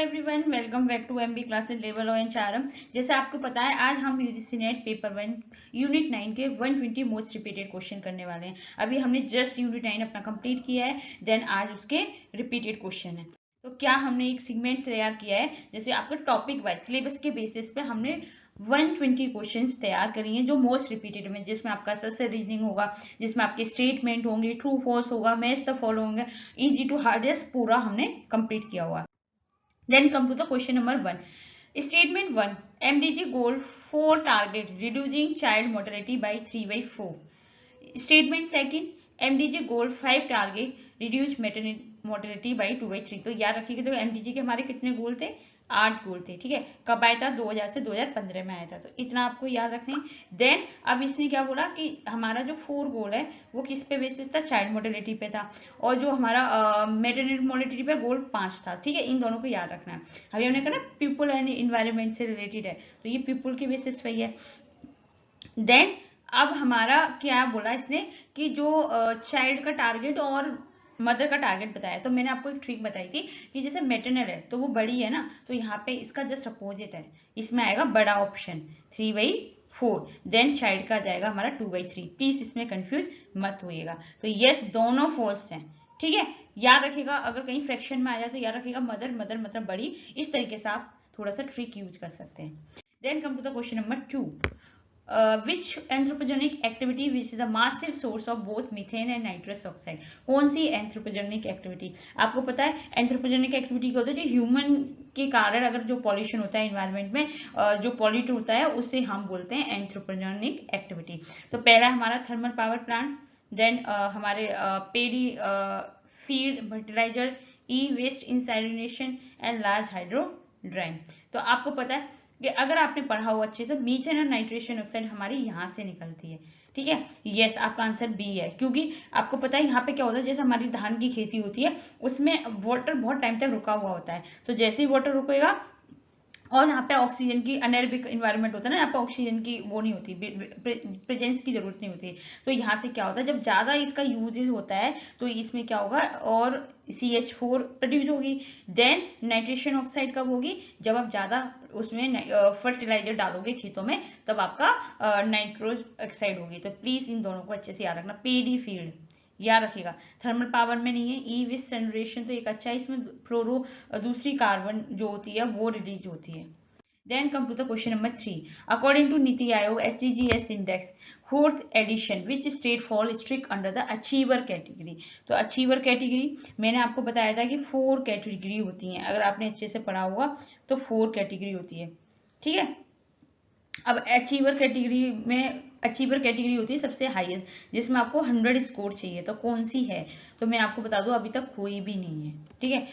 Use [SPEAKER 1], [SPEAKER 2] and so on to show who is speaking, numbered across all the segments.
[SPEAKER 1] Everyone, welcome back to MB classes level और HRM. जैसे आपको पता है, आज हम यूजीसी नेट पेपर 1 यूनिट 9 के 120 मोस्ट रिपीटेड क्वेश्चन करने वाले हैं। अभी हमने जस्ट यूनिट 9 अपना कंप्लीट किया है, देन आज उसके रिपीटेड क्वेश्चन है। तो क्या हमने एक सेगमेंट तैयार किया है, जैसे आपका टॉपिक वाइज सिलेबस के बेसिस पे हमने 120 क्वेश्चंस तैयार करी हैं जो मोस्ट रिपीटेड में, जिसमें आपका सक्सेस रीजनिंग होगा, जिसमें आपके स्टेटमेंट होंगे, ट्रू फॉल्स होगा, मैच द फॉलो होंगे, इजी टू हार्डेस्ट पूरा हमने कंप्लीट किया हुआ। Then come to the question number 1. Statement 1. MDG goal 4 target reducing child mortality by 3 by 4. Statement 2. MDG goal 5 target reduce mortality by 2 by 3. तो याद रखिएगा, तो MDG के हमारे कितने गोल थे? 8 गोल थे। ठीक है, कब आया था? 2000 से 2015 में आया था, तो इतना आपको याद रखना है। देन अब इसने क्या बोला कि हमारा जो 4 गोल है वो किस पे बेसिस था? चाइल्ड मोर्टेलिटी पे था, और जो हमारा मैटरनिटी मोर्टेलिटी पे गोल 5 था। ठीक है, इन दोनों को याद रखना है। अभी हमने कहा ना पीपल एंड इन्वायरमेंट से रिलेटेड है, तो ये पीपल के बेसिस पे है। देन अब हमारा क्या बोला इसने कि जो चाइल्ड का टारगेट और मदर का टारगेट बताया, तो मैंने आपको एक ट्रिक बताई थी कि जैसे मेटरनल है तो वो बड़ी है ना, तो यहाँ पे इसका जस्ट अपोजिट है, इसमें आएगा बड़ा ऑप्शन 3/4, देन चाइल्ड का जाएगा हमारा 2/3। प्लीज इसमें कंफ्यूज मत होइएगा। तो यस, दोनों फॉल्स हैं। ठीक है, याद रखिएगा, अगर कहीं फ्रैक्शन में आ जाए तो याद रखिएगा मदर मदर मतलब बड़ी, इस तरीके से आप थोड़ा सा ट्रिक यूज कर सकते हैं। Then come to the question number 2. Which anthropogenic activity which is the massive source of both methane and nitrous oxide? कौन सी एंथ्रोपोजेनिक एक्टिविटी? आपको पता है एंथ्रोपोजेनिक एक्टिविटी क्या होता है? जो ह्यूमन के कारण अगर जो पॉल्यूशन होता है इन्वायरमेंट में, जो पॉल्यूट होता है, उसे हम बोलते हैं एंथ्रोपोजेनिक एक्टिविटी। तो पहला हमारा थर्मल पावर प्लांट, देन हमारे paddy field fertilizer, e waste incineration and large hydro drying. तो आपको पता है कि अगर आपने पढ़ा हो अच्छे से, मीथेन और नाइट्रेशन ऑक्साइड हमारी यहाँ से निकलती है। ठीक है, यस, आपका आंसर बी है, क्योंकि आपको पता है यहाँ पे क्या होता है, जैसे हमारी धान की खेती होती है उसमें वाटर बहुत टाइम तक रुका हुआ होता है, तो जैसे ही वाटर रुकेगा और यहाँ पे ऑक्सीजन की अनेरोबिक इन्वायरमेंट होता है ना, यहाँ पे ऑक्सीजन की वो नहीं होती, प्रेजेंस की जरूरत नहीं होती। तो यहाँ से क्या होता है, जब ज्यादा इसका यूजेज होता है तो इसमें क्या होगा, और CH4 प्रोड्यूस होगी। देन नाइट्रेशन ऑक्साइड कब होगी? जब आप ज्यादा उसमें फर्टिलाइजर डालोगे खेतों में, तब आपका नाइट्रोज ऑक्साइड होगी। तो प्लीज इन दोनों को अच्छे से याद रखना। पेडी फील्ड याद रखिएगा, थर्मल पावर में नहीं है। ई वेस्ट जनरेशन तो एक अच्छा है, इसमें फ्लोरो दूसरी कार्बन जो होती है वो रिलीज होती है। Then come to the question number 3. According to Niti Aayog SDGs Index, 4th edition, which state fall strict under the achiever category? तो achiever category मैंने आपको बताया था कि 4 कैटेगरी होती हैं, अगर आपने अच्छे से पढ़ा होगा तो 4 कैटेगरी होती है। ठीक है, अब अचीवर कैटेगरी होती है सबसे हाईएस्ट, जिसमें आपको 100 स्कोर चाहिए। तो कौन सी है? तो मैं आपको बता दूं, अभी तक कोई भी नहीं है। ठीक है,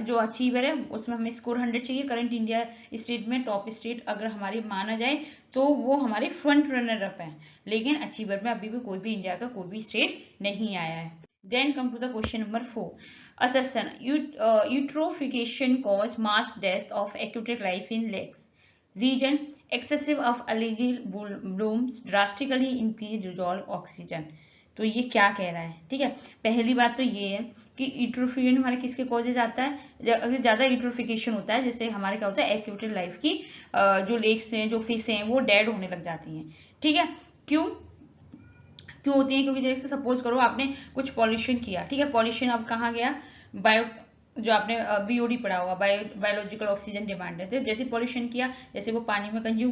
[SPEAKER 1] जो अचीवर है उसमें हमें स्कोर 100 चाहिए। करंट इंडिया स्टेट में टॉप स्टेट अगर हमारी माना जाए तो वो हमारे फ्रंट रनर अप है, लेकिन अचीवर में अभी भी कोई भी इंडिया का कोई भी स्टेट नहीं आया है। Then come to the question number 4. Assertion eutrophication cause mass death of aquatic life in lakes region. Excessive of algal blooms drastically increase dissolved oxygen. तो ये क्या कह रहा है? ठीक है, पहली बात तो ये है कि यूट्रोफिकेशन हमारे किसके कॉजेज आता है? अगर ज्यादा यूट्रोफिकेशन होता है, जैसे हमारे क्या होता है, एक्वेटिक लाइफ की जो लेक्स हैं, जो फिश हैं, वो डेड होने लग जाती हैं। ठीक है, क्यों होती है? क्योंकि जैसे सपोज करो आपने कुछ पॉल्यूशन किया। ठीक है, पॉल्यूशन अब कहाँ गया? बायो, जो आपने BOD पढ़ा होगा, बायोलॉजिकल ऑक्सीजन डिमांड है। तो जैसे पॉल्यूशन किया, जैसे वो पानी में कंज्यूम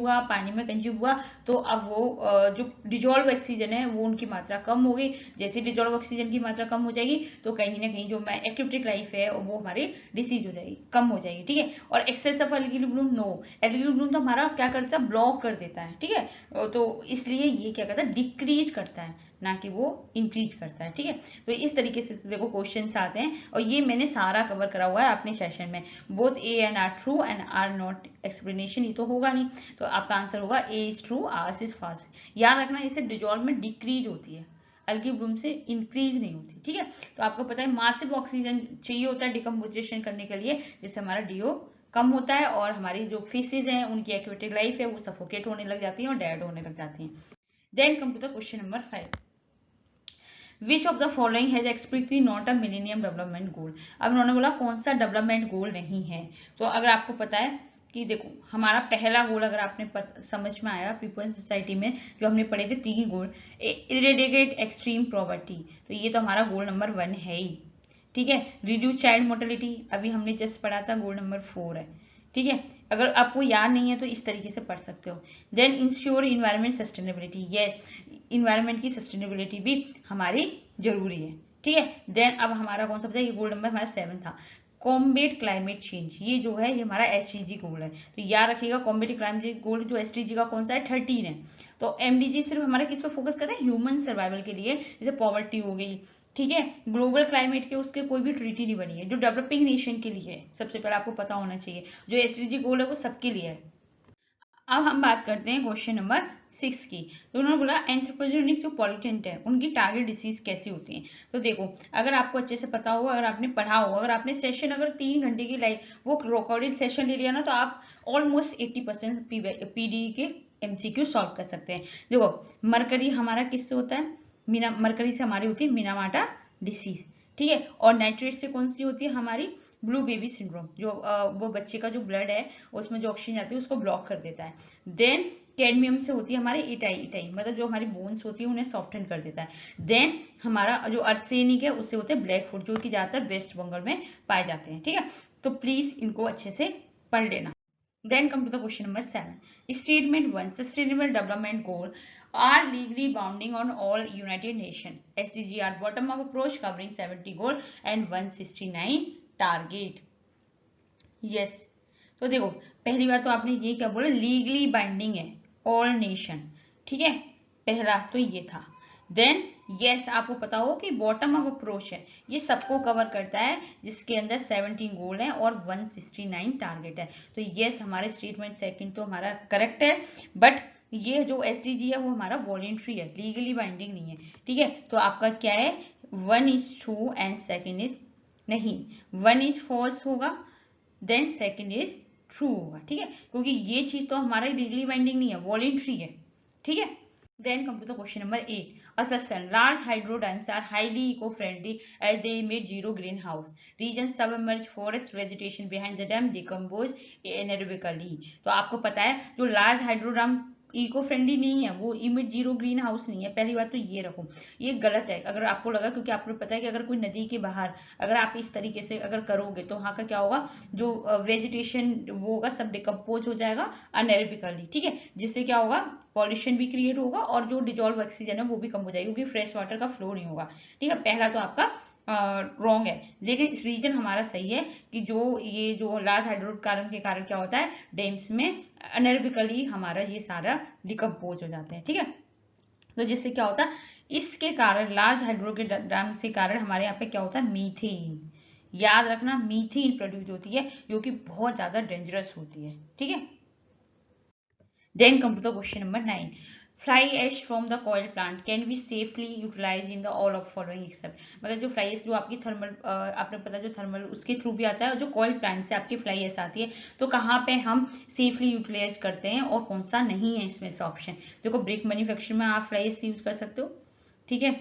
[SPEAKER 1] हुआ, तो अब वो जो डिजोल्व ऑक्सीजन है वो उनकी मात्रा कम हो गई। जैसे डिजोल्व ऑक्सीजन की मात्रा कम हो जाएगी तो कहीं ना कहीं जो एक्वेटिक लाइफ है वो हमारी डिसीज हो जाएगी, कम हो जाएगी। ठीक है, और excess of algal bloom, no, algal bloom तो हमारा क्या करता है? ब्लॉक कर देता है। ठीक है, तो इसलिए ये क्या करता है? डिक्रीज करता है, ना कि वो इंक्रीज करता है। ठीक है, तो इस तरीके से देखो क्वेश्चंस आते हैं, और ये मैंने सारा कवर करा हुआ है अपने सेशन में। Both A and R true and R not explanation, ये तो होगा नहीं, तो आपका आंसर होगा A is true, R is false. याद रखना, इससे डिजॉल्व में डिक्रीज होती है, एल्गी ब्लूम से इंक्रीज नहीं होती। ठीक है, तो आपको पता है मासिव ऑक्सीजन चाहिए होता है डिकम्पोजिशन करने के लिए, जिससे हमारा DO कम होता है, और हमारी जो फिशेज हैं उनकी एक्वेटिक लाइफ है वो सफोकेट होने लग जाती है और डेड होने लग जाती है। Then come to the question number 5. Which of the following has explicitly not a millennium development goal. अब उन्होंने बोला कौन सा डेवलपमेंट गोल नहीं है। तो अगर आपको पता है कि देखो हमारा पहला गोल अगर आपने समझ में आया पीपल सोसाइटी में जो हमने पढ़े थे 3 गोल, इरेडिकेट एक्सट्रीम पॉवर्टी, तो ये तो हमारा गोल नंबर 1 है ही, ठीक है। रिड्यूस चाइल्ड मोर्टेलिटी अभी हमने जस्ट पढ़ा था, गोल नंबर 4 है, ठीक है। अगर आपको याद नहीं है तो इस तरीके से पढ़ सकते हो। Then ensure environment sustainability, yes environment की सस्टेनेबिलिटी भी हमारी जरूरी है, ठीक है। देन अब हमारा कौन सा बचा, ये गोल नंबर हमारा 7 था, कॉम्बेट क्लाइमेट चेंज, ये जो है ये हमारा एसडीजी गोल है। तो याद रखिएगा कॉम्बेट क्लाइमेट गोल जो एसडीजी का कौन सा है 13 है। तो एमडीजी सिर्फ हमारे किस पे फोकस करते हैं, ह्यूमन सर्वाइवल के लिए, जैसे पॉवर्टी हो गई, ठीक है। ग्लोबल क्लाइमेट के उसके कोई भी ट्रीटी नहीं बनी है, जो डेवलपिंग नेशन के लिए है, सबसे पहले आपको पता होना चाहिए। जो एसडीजी गोल है वो सबके लिए है। अब हम बात करते हैं क्वेश्चन नंबर 6 की। तो उन्होंने बोला एंथ्रोपोजेनिक जो पॉल्यूटेंट है उनकी टारगेट डिसीज कैसी होती है। तो देखो अगर आपको अच्छे से पता हो, अगर आपने पढ़ा हो, अगर आपने सेशन अगर 3 घंटे की वो रिकॉर्डेड सेशन ले लिया ना, तो आप ऑलमोस्ट 80% पीडी के एमसीक्यू सॉल्व कर सकते हैं। देखो मरकरी हमारा किससे होता है, मरकरी से हमारी होती है मिनामाटा डिसीज, ठीक है। और नाइट्रेट से कौन सी होती है हमारी, ब्लू बेबी सिंड्रोम, जो वो बच्चे का जो ब्लड है उसमें जो ऑक्सीजन जाती है उसको ब्लॉक कर देता है। देन कैडमियम से होती है हमारी इटाई, इटाई मतलब जो हमारी बोन्स होती है उन्हें सॉफ्टन कर देता है। देन हमारा जो अर्सेनिक है उससे होते हैं ब्लैक फुट, जो कि ज्यादातर वेस्ट बंगाल में पाए जाते हैं, ठीक है। तो प्लीज इनको अच्छे से पढ़ लेना। Then come to the question number 7. Statement 1. Sustainable Development Goal are legally binding on all United Nations. SDG are bottom-up approach covering 70 goal and 169 target. Yes. तो देखो पहली बात तो आपने ये क्या बोला, लीगली बाइंडिंग है ऑल नेशन, ठीक है, पहला तो ये था। देन यस आपको पता हो कि बॉटम अप अप्रोच है, ये सबको कवर करता है, जिसके अंदर 17 गोल है और 169 टारगेट है। तो यस हमारे स्टेटमेंट सेकंड तो हमारा करेक्ट है, बट ये जो एसडीजी है वो हमारा वॉलेंट्री है, लीगली बाइंडिंग नहीं है, ठीक है। तो आपका क्या है 1 is true and second is नहीं, 1 is false होगा, देन सेकेंड इज ट्रू होगा, ठीक है, क्योंकि ये चीज तो हमारा लीगली बाइंडिंग नहीं है, वॉलेंट्री है, ठीक है। Then come to the question number 8. Assertion: large hydro dams are highly eco-friendly as they emit zero greenhouse. Regions submerged forest vegetation behind the dam decompose anaerobically. तो आपको पता है जो large hydro dam eco friendly नहीं है, वो emit zero green house नहीं है। पहली बात तो ये रखो, ये गलत है अगर आपको लगा, क्योंकि आपको पता है कि अगर कोई नदी के बाहर अगर आप इस तरीके से अगर करोगे तो वहां का क्या होगा, जो वेजिटेशन वो होगा सब डिकम्पोज हो जाएगा अनएरोबिकली, ठीक है, जिससे क्या होगा पॉल्यूशन भी क्रिएट होगा और जो डिजॉल्व ऑक्सीजन है वो भी कम हो जाएगी, क्योंकि फ्रेश वाटर का फ्लो नहीं होगा, ठीक है। पहला तो आपका रॉन्ग है, लेकिन इस रीजन हमारा सही है कि जो ये जो लार्ज हाइड्रोकार्बन के कारण क्या होता है, डैम्स में अनएरोबिकली हमारा ये सारा डिकम्पोज हो जाते हैं, ठीक है। तो जिससे क्या होता है, इसके कारण लार्ज हाइड्रो के डैम के कारण हमारे यहाँ पे क्या होता है, मीथेन, याद रखना मीथेन प्रोड्यूस होती है जो कि बहुत ज्यादा डेंजरस होती है, ठीक है। Then come to the question number 9. Fly ash from the coal plant can be safely utilized in the all of following except, मतलब जो फ्लाई एश जो आपकी थर्मल आपने पता जो थर्मल उसके थ्रू भी आता है, जो कॉयल प्लांट से आपकी फ्लाई एश आती है, तो कहाँ पे हम सेफली यूटिलाइज करते हैं और कौन सा नहीं है इसमें से ऑप्शन। देखो ब्रिक मैन्युफैक्चरिंग में आप फ्लाई एश यूज कर सकते हो, ठीक है।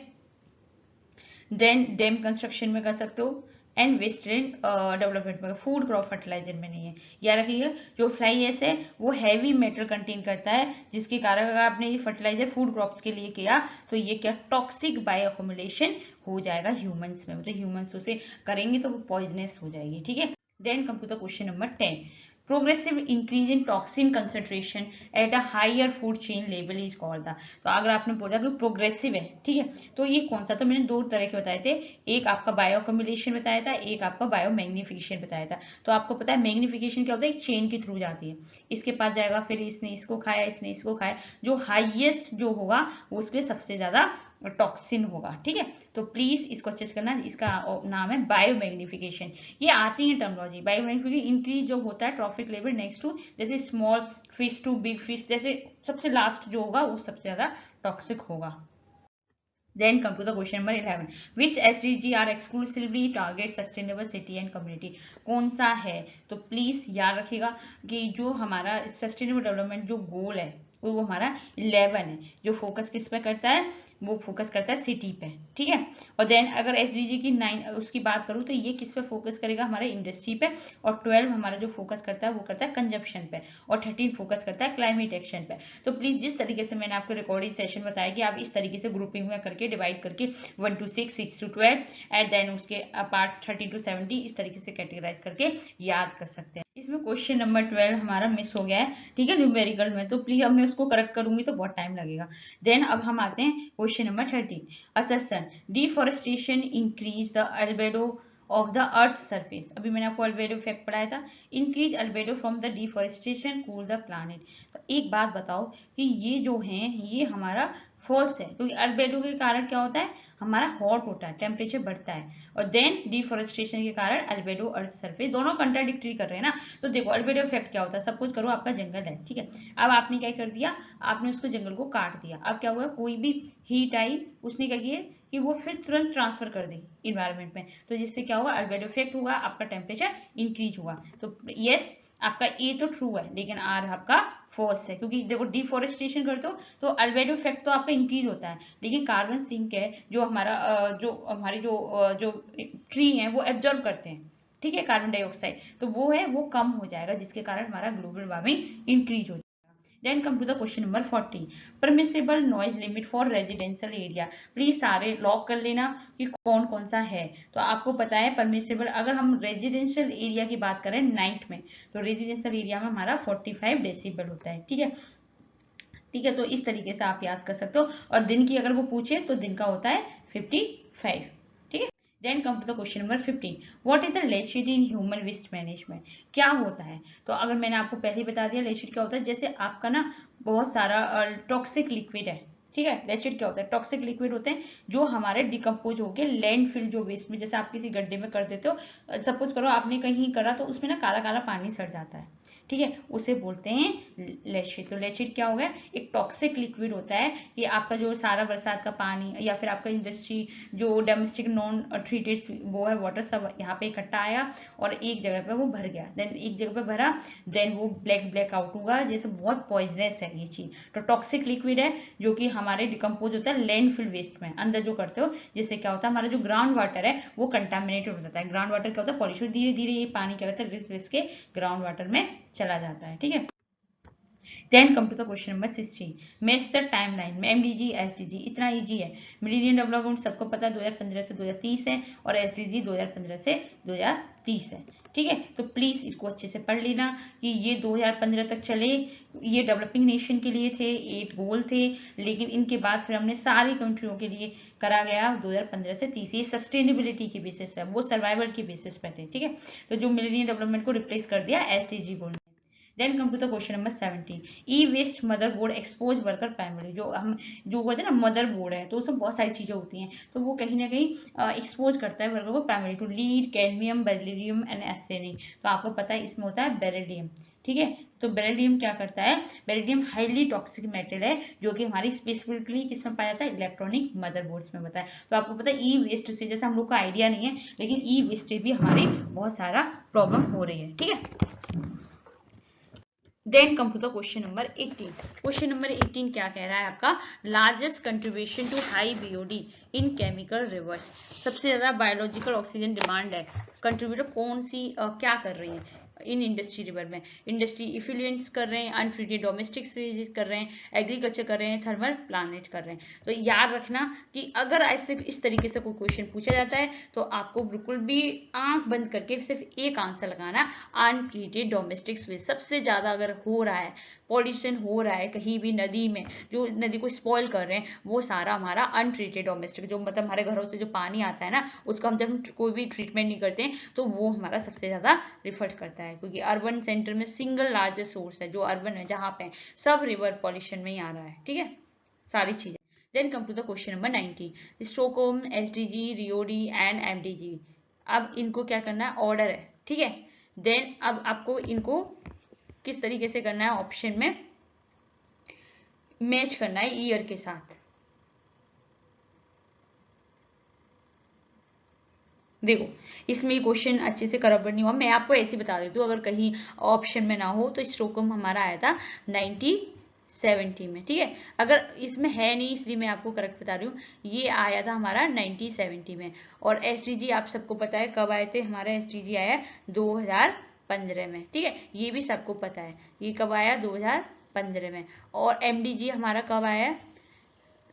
[SPEAKER 1] देन डैम कंस्ट्रक्शन में कर सकते हो, एंड वेस्टर्न डेवलपमेंट में, फूड क्रॉप फर्टिलाइजर में नहीं है। याद रखिए जो फ्लाई एश है वो हैवी मेटल कंटेन करता है, जिसके कारण अगर आपने ये फर्टिलाइजर फूड क्रॉप्स के लिए किया तो ये क्या टॉक्सिक बायो अकोमुलेशन हो जाएगा ह्यूमंस में, मतलब ह्यूमंस उसे करेंगे तो वो पॉइजनस हो जाएगी, ठीक है। Then come to the question number 10. Progressive increase in toxin concentration at a higher food chain level is called the. तो अगर आपने बोला कि प्रोग्रेसिव है, ठीक है, तो ये कौन सा, तो मैंने 2 तरह के बताए थे, एक आपका बायो अक्यूमुलेशन बताया था, एक आपका बायो मैग्निफिकेशन बताया था। तो आपको पता है मैग्निफिकेशन क्या होता है, एक चेन के थ्रू जाती है, इसके पास जाएगा, फिर इसने इसको खाया, इसने इसको खाया, जो हाईएस्ट जो होगा वो उसके सबसे ज्यादा टॉक्सिन होगा, ठीक है। तो प्लीज इसको अच्छे से करना, इसका नाम है बायो मैग्निफिकेशन। ये आती है टर्मोलॉजी, बायो मैग्निफिकेशन इंक्रीज जो होता है ट्रॉफिक लेवल नेक्स्ट टू, जैसे small fish to big fish, जैसे सबसे लास्ट जो होगा वो सबसे ज्यादा टॉक्सिक होगा। Then come to the question number 11. Which SDG are exclusively target sustainable city and community? कौन सा है, तो प्लीज याद रखिएगा कि जो हमारा सस्टेनेबल डेवलपमेंट जो गोल है और वो हमारा 11 है, जो फोकस किस पे करता है, वो फोकस करता है सिटी पे, ठीक है। और देन अगर एसडीजी की 9 उसकी बात करूँ तो ये किस पे फोकस करेगा, हमारे इंडस्ट्री पे, और 12 हमारा जो फोकस करता है वो करता है कंजप्शन पे, और 13 फोकस करता है क्लाइमेट एक्शन पे। तो प्लीज जिस तरीके से मैंने आपको रिकॉर्डिंग सेशन बताया कि आप इस तरीके से ग्रुपिंग में करके डिवाइड करके 1 to 6, 6 to 12 एंड देन उसके पार्ट 13 to 70 इस तरीके से कैटेगराइज करके याद कर सकते हैं। इसमें क्वेश्चन नंबर 12 हमारा मिस हो गया है, ठीक है, न्यूमेरिकल में, तो प्लीज अब मैं उसको करेक्ट करूंगी तो बहुत टाइम लगेगा। देन अब हम आते हैं question number 13, assertion deforestation increase the albedo of the earth surface. अभी मैंने आपको अल्बेडो इफेक्ट पढ़ाया था, increase albedo from the deforestation cool the planet. तो एक बात बताओ कि ये जो है ये हमारा फॉल्स है, क्योंकि अल्बेडो के कारण क्या होता है, हमारा हॉट होता है, टेम्परेचर बढ़ता है, और देन डिफॉरेस्टेशन के कारण अल्बेडो अर्थ सरफेस, दोनों कंट्राडिक्टरी कर रहे हैं ना। तो देखो अल्बेडो इफेक्ट क्या होता है, सपोज करो आपका जंगल है, ठीक है, अब आपने क्या कर दिया, आपने उसको जंगल को काट दिया, अब क्या हुआ, कोई भी हीट आई, उसने क्या किया कि वो फिर तुरंत ट्रांसफर कर दी इन्वायरमेंट में, तो जिससे क्या हुआ, अल्बेडो इफेक्ट हुआ, आपका टेम्परेचर इंक्रीज हुआ। तो यस आपका ए तो ट्रू है, लेकिन आर आपका फॉल्स है, क्योंकि देखो डिफॉरेस्टेशन करते हो तो अल्बेडो इफेक्ट तो आपका इंक्रीज होता है, लेकिन कार्बन सिंक है जो हमारा जो हमारी जो ट्री है वो एब्जॉर्ब करते हैं, ठीक है, कार्बन डाइऑक्साइड, तो वो है वो कम हो जाएगा, जिसके कारण हमारा ग्लोबल वार्मिंग इंक्रीज हो जाएगा। Then come to the question number 40, permissible noise limit for residential area. Please सारे लॉक कर लेना कि कौन कौन सा है। तो आपको पता है परमिसिबल, अगर हम रेजिडेंशियल एरिया की बात करें नाइट में, तो रेजिडेंशियल एरिया में हमारा 45 डेसिबल होता है, ठीक है, ठीक है, तो इस तरीके से आप याद कर सकते हो। और दिन की अगर वो पूछे तो दिन का होता है 55, ठीक है। Then come to the question number 15, what is the leachate in human waste management, क्या होता है। तो अगर मैंने आपको पहले ही बता दिया लेचिड क्या होता है, जैसे आपका ना बहुत सारा टॉक्सिक लिक्विड है, ठीक है, लेचिड क्या होता है, टॉक्सिक लिक्विड होते हैं जो हमारे डिकम्पोज होके लैंडफिल जो वेस्ट में, जैसे आप किसी गड्ढे में कर देते हो, सपोज करो आपने कहीं करा तो उसमें ना काला काला पानी सड़ जाता है, ठीक है, उसे बोलते हैं लेचिड। तो लेचिड क्या हो गया, एक टॉक्सिक लिक्विड होता है कि आपका जो सारा बरसात का पानी या फिर आपका इंडस्ट्री जो डोमेस्टिक नॉन ट्रीटेड वो है वाटर सब यहाँ पे इकट्ठा आया और एक जगह पे वो भर गया, देन एक जगह पे भरा, देन वो ब्लैक आउट होगा, जैसे बहुत पॉइजनस है ये चीज। तो टॉक्सिक लिक्विड है जो कि हमारे डिकम्पोज होता है लैंडफिल वेस्ट में अंदर जो करते हो, जिससे क्या होता है हमारा जो ग्राउंड वाटर है वो कंटामिनेटेड हो जाता है। ग्राउंड वाटर क्या होता है, पॉल्यूशन, धीरे धीरे ये पानी क्या करता है रिस रिस के ग्राउंड वाटर में चला जाता है, ठीक है। Then come to the question number 16, match the timeline में एमडीजी एसडीजी, इतना इजी है, मिलेनियम डेवलपमेंट सबको पता है 2015 से 2030 है और एसडीजी 2015 से 2030 है, ठीक है। तो प्लीज इसको अच्छे से पढ़ लेना कि ये 2015 तक चले, ये डेवलपिंग नेशन के लिए थे, 8 गोल थे, लेकिन इनके बाद फिर हमने सारी कंट्रियों के लिए करा गया 2015 से 30, ये सस्टेनेबिलिटी की बेसिस पे, वो सर्वाइवल की बेसिस पे थे, ठीक है। तो जो मिलेनियम डेवलपमेंट को रिप्लेस कर दिया SDG goal. Then come to the question number 17, E waste motherboard expose worker primary, जो हम जो बोलते हैं ना मदरबोर्ड है, तो उसमें बहुत सारी चीजें होती हैं, तो वो कहीं ना कहीं एक्सपोज करता है वर्कर को primary to lead cadmium beryllium and arsenium. तो आपको पता है इसमें होता है बेरिलियम, ठीक है। तो बेरिलियम क्या करता है, बेरिलियम हाईली टॉक्सिक मेटल है जो कि हमारी स्पेसिफिकली किसमें पाया जाता है, इलेक्ट्रॉनिक मदरबोर्ड्स में बताया। तो आपको पता है ई वेस्ट से, जैसे हम लोग को आइडिया नहीं है, लेकिन ई वेस्ट से भी हमारी बहुत सारा प्रॉब्लम हो रही है, ठीक है। Then come to the question number 18, question number 18 क्या कह रहा है आपका, largest contribution to high BOD in chemical rivers, सबसे ज्यादा बायोलॉजिकल ऑक्सीजन डिमांड है, कंट्रीब्यूटर कौन सी क्या कर रही है इन इंडस्ट्री रिवर में, इंडस्ट्री इफ्लुएंस कर रहे हैं, अनट्रीटेड डोमेस्टिक स्पीसीज कर रहे हैं, एग्रीकल्चर कर रहे हैं, थर्मल प्लानेट कर रहे हैं। तो याद रखना कि अगर ऐसे इस तरीके से कोई क्वेश्चन पूछा जाता है तो आपको बिल्कुल भी आंख बंद करके सिर्फ एक आंसर लगाना, अनट्रीटेड डोमेस्टिक स्पीसीज। सबसे ज्यादा अगर हो रहा है पॉल्यूशन हो रहा है कहीं भी नदी में, जो नदी को स्पॉइल कर रहे हैं, वो सारा हमारा अनट्रीटेड डोमेस्टिक, जो मतलब हमारे घरों से जो पानी आता है ना, उसका हम जब कोई भी ट्रीटमेंट नहीं करते हैं तो वो हमारा सबसे ज्यादा रिफर करता है, क्योंकि अर्बन सेंटर में सिंगल लार्जेस्ट सोर्स है जो अर्बन है, जहां पे सब रिवर पॉल्यूशन में ही आ रहा है, ठीक है, सारी चीजें। Then come to the question number 19, Stockholm, SDG, Rio de and MDG. अब इनको क्या करना है, ऑर्डर है, ठीक है। देन अब आपको इनको किस तरीके से करना है, ऑप्शन में मैच करना है ईयर के साथ। देखो इसमें क्वेश्चन अच्छे से कवर नहीं हुआ, मैं आपको ऐसे बता देती हूँ, अगर कहीं ऑप्शन में ना हो तो स्टॉकहोम हमारा आया था 96 1970 में, ठीक है। अगर इसमें है नहीं इसलिए मैं आपको करेक्ट बता रही हूँ, ये आया था हमारा 1970 में। और एसडीजी आप सबको पता है कब आए थे, हमारा एसडीजी आया 2015 में, ठीक है, ये भी सबको पता है, ये कब आया 2015 में। और एमडीजी हमारा कब आया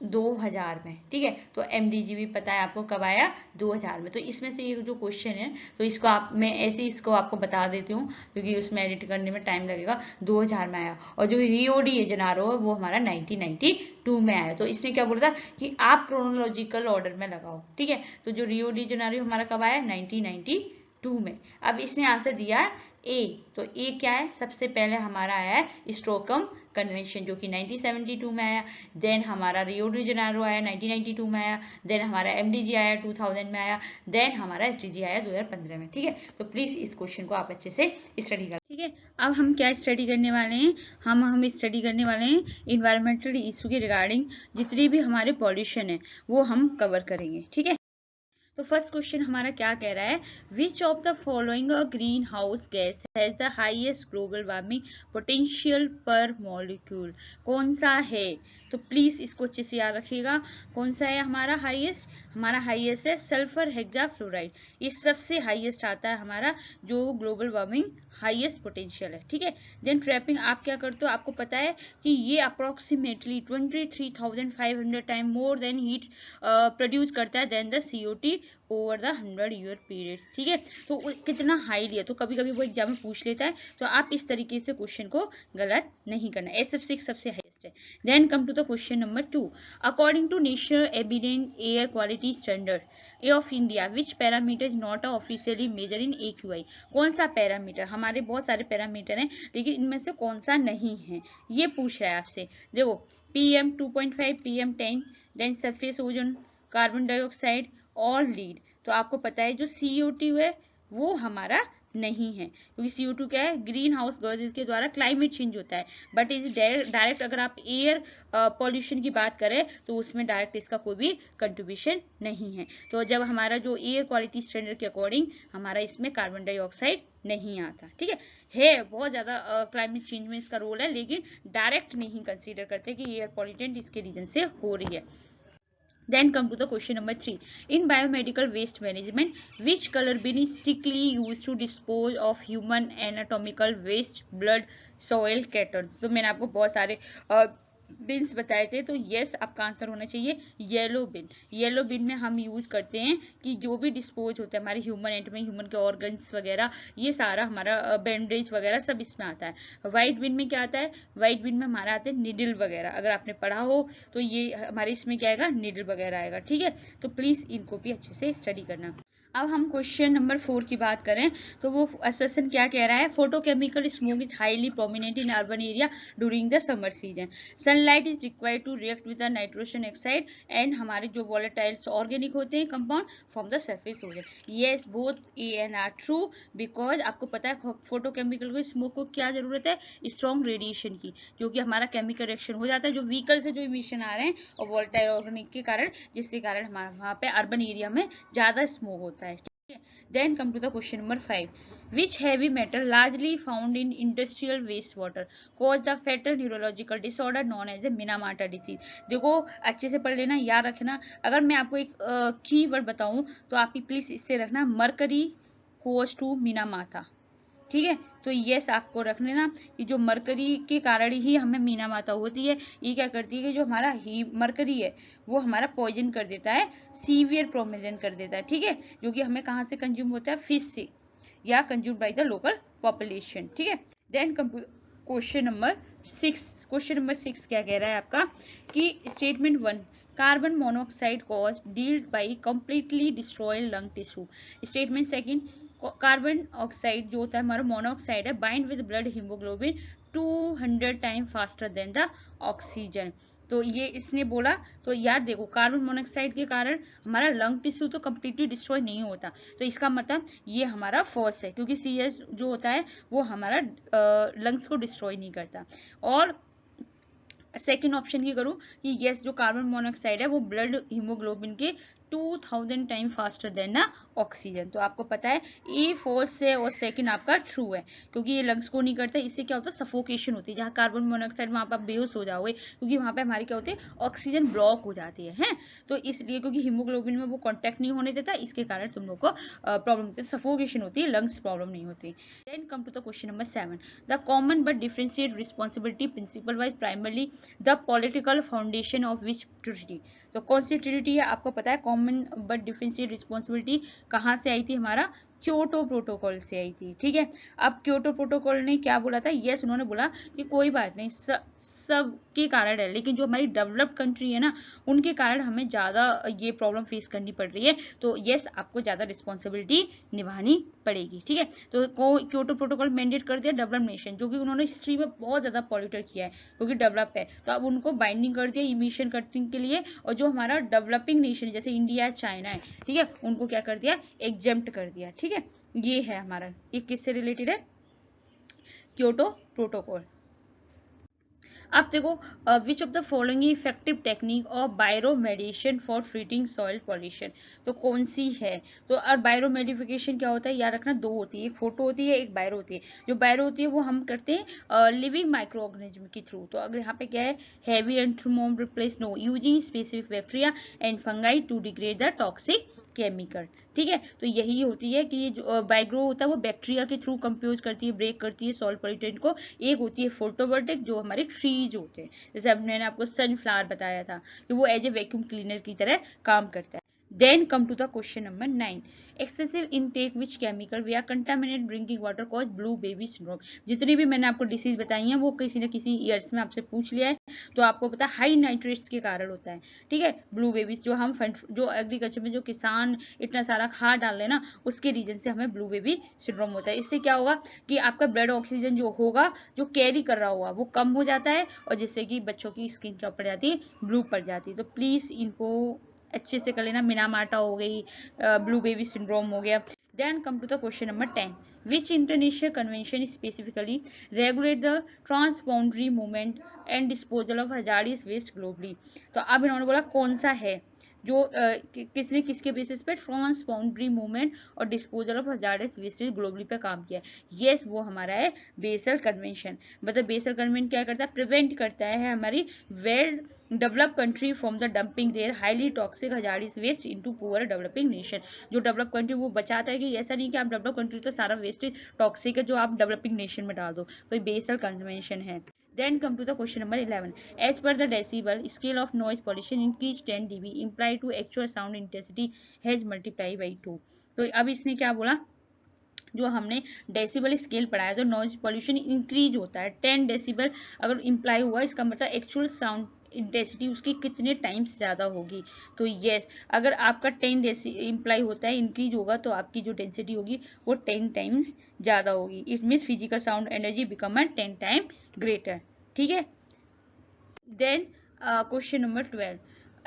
[SPEAKER 1] 2000 में, ठीक है। तो एमडीजी भी पता है आपको कब आया 2000 में। तो इसमें से ये जो क्वेश्चन है तो इसको मैं ऐसे इसको आपको बता देती हूँ क्योंकि उसमें एडिट करने में टाइम लगेगा। 2000 में आया। और जो रियो डी जेनेरो है वो हमारा 1992 में आया। तो इसने क्या बोला था कि आप क्रोनोलॉजिकल ऑर्डर में लगाओ, ठीक है। तो जो रियो डी जेनेरो हमारा कब आया 1992 में। अब इसने आंसर दिया ए, तो ए क्या है, सबसे पहले हमारा आया है स्टॉकहोम कन्वेंशन जो कि 1972 में आया। देन हमारा रियो डी जेनेरो आया 1992 में आया। देन हमारा एमडीजी आया 2000 में आया। देन हमारा एसडीजी आया 2015 में, ठीक है। तो प्लीज इस क्वेश्चन को आप अच्छे से स्टडी करें, ठीक है। अब हम क्या स्टडी करने वाले हैं, हम स्टडी करने वाले हैं इन्वायरमेंटल इशू के रिगार्डिंग जितनी भी हमारे पॉल्यूशन है वो हम कवर करेंगे, ठीक है। तो फर्स्ट क्वेश्चन हमारा क्या कह रहा है, विच of the following green house gas has the highest global warming potential पर मॉलिक्यूल। कौन सा है, तो प्लीज इसको अच्छे से याद रखिएगा। कौन सा है हमारा हाईएस्ट, हमारा हाईएस्ट है सल्फर हेक्साफ्लोराइड। ये सबसे हाईएस्ट आता है हमारा जो ग्लोबल वार्मिंग हाईएस्ट पोटेंशियल है, ठीक है। देन ट्रैपिंग आप क्या करते हो, आपको पता है कि ये approximately 23,500 time more than heat produce करता है then the CO2 over the 100 year periods, ठीक है। तो कितना हाई लिया, तो कभी कभी वो एग्जाम में पूछ लेता है, तो आप इस तरीके से क्वेश्चन को गलत नहीं करना। SF6 सबसे हाईएस्ट है। Then come to the question number 2, according to national evident air quality standard of India which parameter is not officially measure in AQI। कौन सा पैरामीटर, हमारे बहुत सारे पैरामीटर हैं लेकिन इनमें से कौन सा नहीं है, ये पूछ रहा है आपसे। देखो PM 2.5, PM 10, then surface ozone, carbon dioxide और लीड। तो आपको पता है जो CO2 है वो हमारा नहीं है क्योंकि CO2 क्या है, ग्रीन हाउस गैसेस के द्वारा क्लाइमेट चेंज होता है। बट इज डायरेक्ट अगर आप एयर पॉल्यूशन की बात करें तो उसमें डायरेक्ट इसका कोई भी कंट्रीब्यूशन नहीं है। तो जब हमारा जो एयर क्वालिटी स्टैंडर्ड के अकॉर्डिंग हमारा इसमें कार्बन डाइऑक्साइड नहीं आता, ठीक है बहुत ज्यादा क्लाइमेट चेंज में इसका रोल है लेकिन डायरेक्ट नहीं कंसीडर करते कि एयर पॉल्यूटेंट इसके रीजन से हो रही है। Then come to the question number 3. In biomedical waste management, which color bin is strictly used to dispose of human anatomical waste, blood, soil, cartons? तो मैंने आपको बहुत सारे बिन्स बताए थे, तो यस आपका आंसर होना चाहिए येलो बिन। येलो बिन में हम यूज करते हैं कि जो भी डिस्पोज होता है हमारे ह्यूमन एंटमी, ह्यूमन के ऑर्गन्स वगैरह, ये सारा हमारा बैंडेज वगैरह सब इसमें आता है। व्हाइट बिन में क्या आता है, व्हाइट बिन में हमारा आता है निडल वगैरह, अगर आपने पढ़ा हो तो ये हमारे इसमें क्या आएगा, निडल वगैरह आएगा, ठीक है। तो प्लीज इनको भी अच्छे से स्टडी करना। अब हम क्वेश्चन नंबर 4 की बात करें तो वो असर्शन क्या कह रहा है, photochemical smoke is highly prominent in urban area during the summer season. Sunlight is required to react with the nitrogen oxide and हमारे जो वॉलेटाइल्स ऑर्गेनिक होते हैं compound from the surface ozone. Yes both A and R true, because आपको पता है photochemical को smoke को क्या जरूरत है, स्ट्रॉन्ग रेडिएशन की, जो कि हमारा केमिकल रिएक्शन हो जाता है जो व्हीकल से जो इमिशन आ रहे हैं और वॉलेटाइल ऑर्गेनिक के कारण, जिसके कारण हमारा वहाँ पे अर्बन एरिया में ज्यादा स्मोक होता है। Then come to the question number 5. Which heavy metal largely found in industrial wastewater cause the fatal neurological disorder known as the Minamata disease? देखो अच्छे से पढ़ लेना, याद रखना। अगर मैं आपको एक की वर्ड बताऊं तो आप प्लीज इससे रखना, मरकरी कोज टू मिनामाता, ठीक है। तो यस आपको रख लेना कि जो मरकरी के कारण ही हमें मीना माता होती है। ये क्या करती है कि जो हमारा मरकरी है वो हमारा पॉइजन कर देता है, सीवियर प्रोमिजन कर देता है, ठीक है, जो कि हमें कहाँ से कंज्यूम होता है, फिश से या consume by the local population, ठीक है। Then come to question number 6। Question number 6 क्या कह रहा है आपका कि statement 1, carbon monoxide cause dealt by completely destroy lung tissue. Statement second, carbon oxide जो होता है हमारा मोनोऑक्साइड है bind with blood haemoglobin 200 time faster than the oxygen. तो ये इसने बोला, तो यार देखो कार्बन मोनोऑक्साइड के कारण हमारा लंग टिश्यू तो कंप्लीटली डिस्ट्रॉय नहीं होता, तो इसका मतलब ये हमारा फॉल्स है क्योंकि CS जो होता है वो हमारा लंग्स को डिस्ट्रॉय नहीं करता। और सेकेंड ऑप्शन की करूं कि यस जो कार्बन मोनोऑक्साइड है वो ब्लड हीमोग्लोबिन के 2000 टाइम फास्टर देन ना ऑक्सीजन। तो आपको पता है ई फोर्थ से और सेकंड आपका ट्रू है, क्योंकि ये लंग्स को नहीं करता। इससे क्या होता है, सफोकेशन होती है। जहाँ कार्बन मोनोऑक्साइड वहां पर आप बेहोश हो जाओगे, क्योंकि वहां पे हमारी क्या होती है, ऑक्सीजन ब्लॉक हो जाती है। तो इसलिए क्योंकि हीमोग्लोबिन में वो कॉन्टेक्ट नहीं होने देता, इसके कारण तुम लोग को प्रॉब्लम होती है, सफोकेशन होती है, लंग्स प्रॉब्लम नहीं होती। Then come to the question number 7, the common but differentiate responsibility principle wise primarily the political foundation of which treaty. तो कौन सी ट्रिटी है, आपको पता है कॉमन बट डिफरेंशिएट रिस्पॉन्सिबिलिटी कहाँ से आई थी, हमारा क्योटो प्रोटोकॉल से आई थी। ठीक है, अब क्योटो प्रोटोकॉल ने क्या बोला था, यस उन्होंने बोला कि कोई बात नहीं, सब के कारण है, लेकिन जो हमारी डेवलप्ड कंट्री है ना, उनके कारण हमें ज्यादा ये प्रॉब्लम फेस करनी पड़ रही है। तो यस, आपको ज्यादा रिस्पॉन्सिबिलिटी निभानी पड़ेगी। ठीक है, तो क्योटो प्रोटोकॉल मैंडेट कर दिया डेवलप्ड नेशन, जो कि उन्होंने हिस्ट्री में बहुत ज्यादा पॉल्यूटेड किया है, क्योंकि डेवलप है, तो अब उनको बाइंडिंग कर दिया इमिशन कटिंग के लिए। और जो हमारा डेवलपिंग नेशन जैसे इंडिया चाइना है, ठीक है, उनको क्या कर दिया, एग्जेम्प्ट कर दिया। ठीक है, ये है हमारा, ये किससे रिलेटेड है, क्योटो प्रोटोकॉल। अब देखो, which of the following effective technique of bioremediation for treating soil pollution. तो कौन सी है, तो और बायोमेडिफिकेशन क्या होता है, याद रखना, दो होती है, एक फोटो होती है, एक बायो होती है। जो बायो होती है वो हम करते हैं लिविंग माइक्रो ऑर्गेनिज्म के थ्रू। तो अगर यहाँ पे क्या है, हैवी एंथ्रोमोम replace no using specific bacteria and fungi to degrade the toxic chemical. ठीक है, तो यही होती है कि जो बायोग्रो होता है वो बैक्टीरिया के थ्रू कंप्यूज करती है, ब्रेक करती है सॉइल पॉल्यूटेंट को। एक होती है फोटोवोल्टिक, जो हमारे ट्रीज होते हैं, जैसे अब मैंने आपको सनफ्लावर बताया था कि वो एज ए वैक्यूम क्लीनर की तरह काम करता है। Then come to the question number 9. Excessive intake which chemical via contaminated drinking water cause blue baby syndrome. जितनी भी मैंने आपको डिसीज बताई हैं वो किसी न किसी ईयर्स में आपसे पूछ लिया है, तो आपको पता है हाई नाइट्रेट्स के कारण होता है। ठीक है, ब्लू बेबीज जो एग्रीकल्चर में जो किसान इतना सारा खाद डाल रहे हैं ना, उसके रीजन से हमें ब्लू बेबी सिंड्रोम होता है। इससे क्या होगा कि आपका ब्लड ऑक्सीजन जो होगा, जो कैरी कर रहा होगा, वो कम हो जाता है, और जिससे कि बच्चों की स्किन क्या पड़ जाती है, ब्लू पड़ जाती है। तो प्लीज इनको अच्छे से कर लेना, मिनामाटा हो गई, ब्लू बेबी सिंड्रोम हो गया। Then come to the question number 10, which international convention specifically regulate the transboundary movement and disposal of hazardous waste globally. तो अब इन्होंने बोला कौन सा है जो किसने किसके बेसिस पे ट्रांसबाउंड्री मूवमेंट और disposal of hazardous waste globally पे काम किया है। यस, वो हमारा है बेसल कन्वेंशन। मतलब बेसल कन्वेंशन क्या करता है, प्रिवेंट करता है हमारी well develop country from the dumping their highly toxic hazardous waste into poor developing nation. जो डेवलप कंट्री वो बचाता है कि ऐसा नहीं कि आप डेवलप कंट्री तो सारा वेस्ट टॉक्सिक है जो आप डेवलपिंग नेशन में डाल दो। तो ये बेसल कन्वेंशन है। Then come to the question number 11. As per the decibel scale of noise pollution increased 10 dB implied to actual sound intensity has multiplied by 2. तो अब इसने क्या बोला, जो हमने डेसिबल स्केल पढ़ाया तो नॉइज पॉल्यूशन इंक्रीज होता है 10 डेसिबल अगर इम्प्लाई हुआ, इसका मतलब एक्चुअल साउंड इंटेंसिटी उसकी कितने टाइम्स ज्यादा होगी। तो यस, अगर आपका 10 डेसी इम्प्लाई होता है, इंक्रीज होगा, तो आपकी जो डेंसिटी होगी वो 10 टाइम्स ज्यादा होगी। It means physical sound energy become 10 time greater. ठीक है, then question number 12,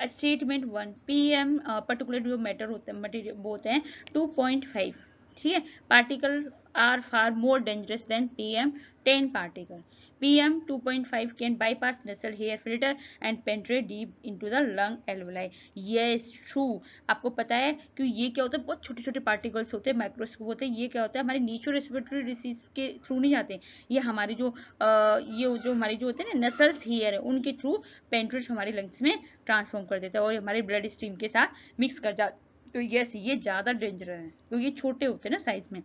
[SPEAKER 1] statement 1, PM particular जो मैटर होते हैं, मटेरियल वो होते हैं 2.5। ठीक है, particle are far more dangerous than PM 10 particle. PM 2.5 can bypass nasal hair filter and penetrate deep into the lung alveoli. Yes, true. आपको पता है कि ये क्या होता है, बहुत छोटे छोटे पार्टिकल्स होते हैं, माइक्रोस्कोप होते हैं। ये क्या होता है, हमारे नीचो रेस्पिरेटरी डिसीज के थ्रू नहीं जाते, ये हमारे ये जो हमारी जो होते हैं ना नसल्स हेयर है, उनके थ्रू पेनिट्रेट हमारे लंग्स में ट्रांसफॉर्म कर देता है और हमारे ब्लड स्ट्रीम के साथ मिक्स कर जाता। तो यस, ये ज्यादा डेंजरस है क्योंकि ये छोटे होते हैं ना साइज में।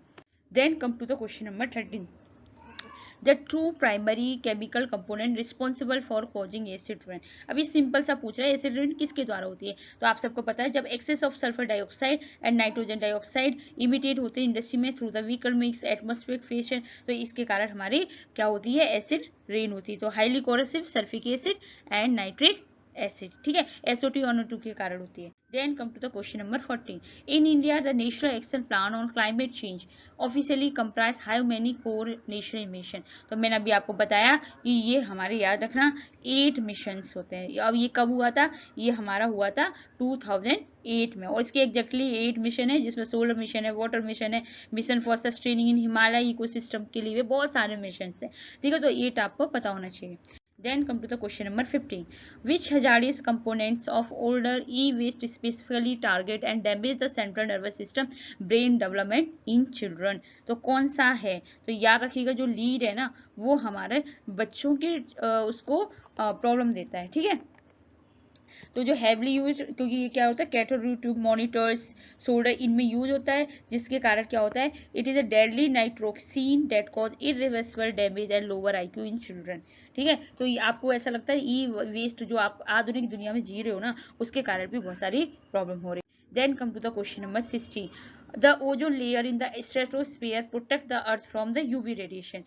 [SPEAKER 1] Then come to the question number 13, the true primary chemical component responsible for causing acid rain। अभी सिंपल सा पूछ रहा है, एसिड रेन किसके द्वारा होती है। तो आप सबको पता है जब excess of sulphur dioxide and nitrogen dioxide emitted होते हैं इंडस्ट्री में through the vehicle mix atmospheric fashion, तो इसके कारण हमारी क्या होती है, एसिड रेन होती है। तो highly corrosive sulphuric acid and nitric acid. ठीक है, SO2 और NO2 के कारण होती है। Then come to the question number 14. In India, the National Action Plan on Climate Change officially comprise how many core national mission? तो मैंने अभी आपको बताया कि ये हमारे याद रखना 8 मिशंस होते हैं। अब ये कब हुआ था, ये हमारा हुआ था 2008 में, और इसके एग्जैक्टली 8 मिशन है, जिसमें सोलर मिशन है, वाटर मिशन है, mission for sustaining in Himalaya ecosystem के लिए बहुत सारे मिशन है। ठीक है, तो 8 आपको पता होना चाहिए। Then come to the question number 15. Which hazardous components of older e-waste specifically target and damage the central nervous system brain development in children? तो कौन सा है? तो याद रखिएगा जो लीड है ना वो हमारे बच्चों के उसको प्रॉब्लम देता है, ठीक है। तो जो हैवली यूज, क्योंकि ये क्या होता है कैथोड ट्यूब मॉनिटर्स सोल्डर इनमें यूज होता है, जिसके कारण क्या होता है it is a deadly neurotoxin that cause irreversible damage and lower IQ in children, ठीक है। तो ये आपको ऐसा लगता है ई वेस्ट जो आप आधुनिक दुनिया में जी रहे हो ना उसके कारण भी बहुत सारी प्रॉब्लम हो रही है। Then come to the question number 60. The ozone layer in the stratosphere protect the earth from the UV radiation.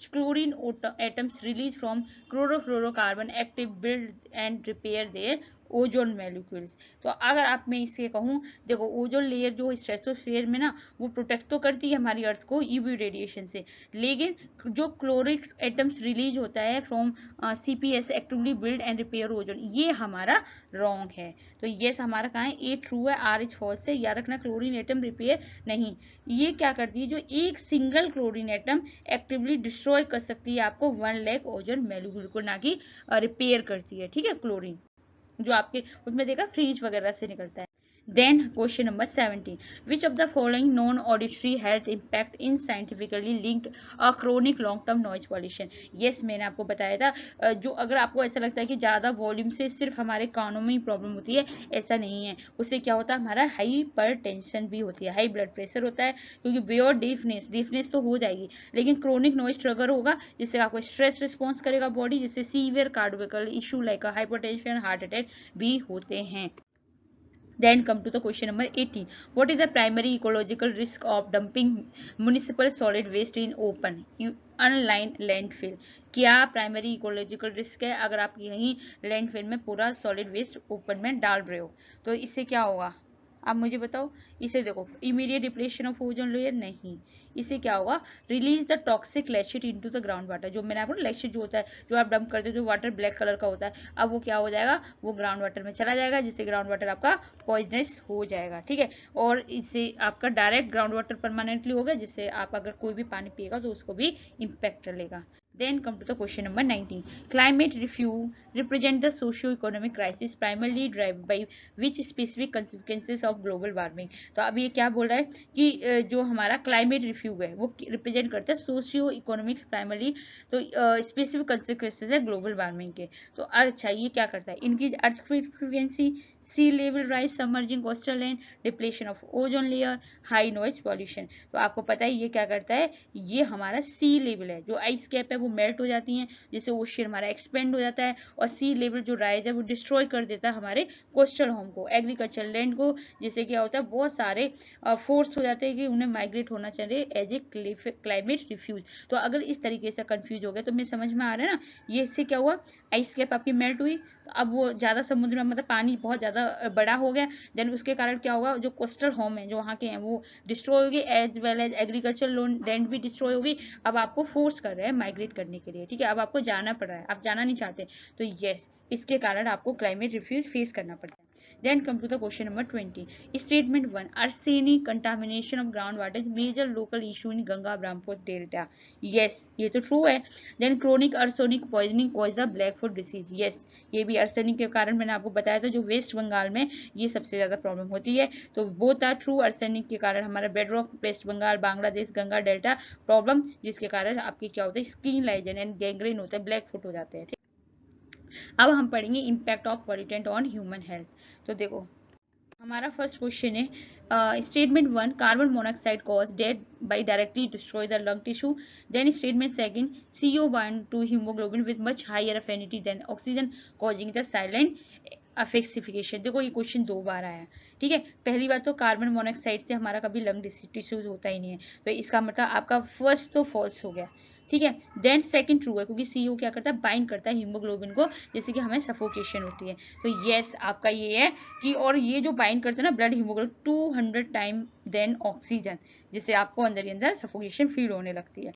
[SPEAKER 1] Chlorine atoms released from chlorofluorocarbon active build and repair their ozone molecules. तो अगर आप मैं इससे कहूँ, देखो ozone layer जो stratosphere में ना वो प्रोटेक्ट तो करती है हमारी अर्थ को यूवी रेडिएशन से, लेकिन जो क्लोरिक एटम्स रिलीज होता है from CPS actively build and repair ozone, ये हमारा रॉन्ग है। तो ये हमारा कहाँ है, ए ट्रू है, आर इज फॉल्स है। याद रखना क्लोरीन एटम रिपेयर नहीं, ये क्या करती है जो एक single chlorine atom actively destroy कर सकती है आपको 1 लाख ओजोन मॉलिक्यूल को, ना कि रिपेयर करती है, ठीक है। क्लोरीन जो आपके उसमें देखा फ्रीज वगैरह से निकलता है। Then question number 17. Which of the following non-auditory health impact in scientifically linked a chronic long-term noise pollution? Yes, मैंने आपको बताया था जो अगर आपको ऐसा लगता है कि ज़्यादा वॉल्यूम से सिर्फ हमारे कानों में ही प्रॉब्लम होती है, ऐसा नहीं है। उससे क्या होता है हमारा हाइपर टेंशन भी होती है, हाई ब्लड प्रेशर होता है, क्योंकि बियॉन्ड डीफनेस तो हो जाएगी, लेकिन क्रोनिक नॉइज ट्रिगर होगा जिससे आपको स्ट्रेस रिस्पॉन्स करेगा बॉडी, जिससे severe cardiovascular issue like hypertension heart attack भी होते हैं। Then come to the question number 18. What is the primary ecological risk of dumping municipal solid waste in open unlined landfill? क्या primary ecological risk है अगर आप यहीं landfill में पूरा सॉलिड वेस्ट ओपन में डाल रहे हो? तो इससे क्या होगा आप मुझे बताओ। इसे देखो immediate depletion of ozone layer नहीं, इससे क्या होगा release the toxic leachate into the ground water. जो मैंने आपको लेशिट जो होता है जो आप डंप करते हो जो वाटर ब्लैक कलर का होता है, अब वो क्या हो जाएगा वो ग्राउंड वाटर में चला जाएगा, जिससे ग्राउंड वाटर आपका पॉइजनस हो जाएगा, ठीक है। और इससे आपका डायरेक्ट ग्राउंड वाटर परमानेंटली होगा, जिससे आप अगर कोई भी पानी पिएगा तो उसको भी इम्पैक्ट चलेगा। Then come to the question number 19. Climate refuge represent the socio-economic crisis primarily driven by which specific consequences of global warming? तो अब ये क्या बोल रहा है कि जो हमारा क्लाइमेट रिफ्यूज है वो रिप्रेजेंट करता है सोशियो इकोनॉमिक प्राइमरली, तो स्पेसिफिक कंसिक्वेंसेज है ग्लोबल वार्मिंग के। तो अच्छा ये क्या करता है, इनकी earthquake frequency, sea level rise, submerging coastal land, depletion of ozone layer, high noise pollution. तो आपको पता है ये क्या करता है, ये हमारा सी लेवल है, जो आइस कैप है वो मेल्ट हो जाती है, जिससे ओशियन हमारा एक्सपेंड हो जाता है, और सी लेवल जो राइज है वो डिस्ट्रॉय कर देता है हमारे कोस्टल होम को, एग्रीकल्चर लैंड को, जिससे क्या होता है बहुत सारे फोर्स हो जाते हैं कि उन्हें माइग्रेट होना चाहिए एज ए क्लाइमेट रिफ्यूज। तो अगर इस तरीके से कंफ्यूज हो गया तो मैं समझ में आ रहा है ना, ये इससे क्या हुआ आइस कैप आपकी मेल्ट हुई, तो अब वो ज्यादा समुद्र में मतलब पानी बहुत ज्यादा बड़ा हो गया, देन उसके कारण क्या होगा जो कोस्टल होम है जो वहाँ के हैं वो डिस्ट्रॉय होगी, as well as agriculture land भी डिस्ट्रॉय होगी। अब आपको फोर्स कर रहे हैं माइग्रेट करने के लिए, ठीक है, अब आपको जाना पड़ रहा है, आप जाना नहीं चाहते, तो यस इसके कारण आपको क्लाइमेट रिफ्यूज फेस करना पड़ता है। Then come to the question number 20. Statement 1. Arsenic contamination of groundwater is major local issue in Ganga Brahmaputra Delta. Yes, ये तो true है. Then chronic arsenic poisoning cause the Blackfoot disease. Yes, ये भी arsenic के कारण मैंने आपको बताया था जो वेस्ट बंगाल में ये सबसे ज्यादा प्रॉब्लम होती है। तो both are true. arsenic के कारण हमारा bedrock West Bengal Bangladesh Ganga delta problem, जिसके कारण आपकी क्या होता है स्किन लाइजन एंड गैंग्रीन होता है, ब्लैक फुट हो जाते हैं। अब हम पढ़ेंगे impact of pollutant on human health. तो देखो हमारा फर्स्ट क्वेश्चन है statement 1 carbon monoxide cause death by directly destroy the lung tissue. Then statement second CO bind to haemoglobin with much higher affinity than oxygen causing the silent asphyxiation. देखो ये question 2 बार आया है, ठीक है। पहली बात तो कार्बन मोनोऑक्साइड से हमारा कभी लंग टिश्यूज होता ही नहीं है, तो इसका मतलब आपका फर्स्ट तो फॉल्स हो गया, ठीक है। देन सेकंड ट्रू है क्योंकि CO क्या करता है बाइंड करता है हीमोग्लोबिन को, जैसे कि हमें सफोकेशन होती है। तो यस आपका ये है कि और ये जो बाइंड करता है ना blood haemoglobin 200 time than oxygen, जिससे आपको अंदर ही अंदर सफोकेशन फील होने लगती है।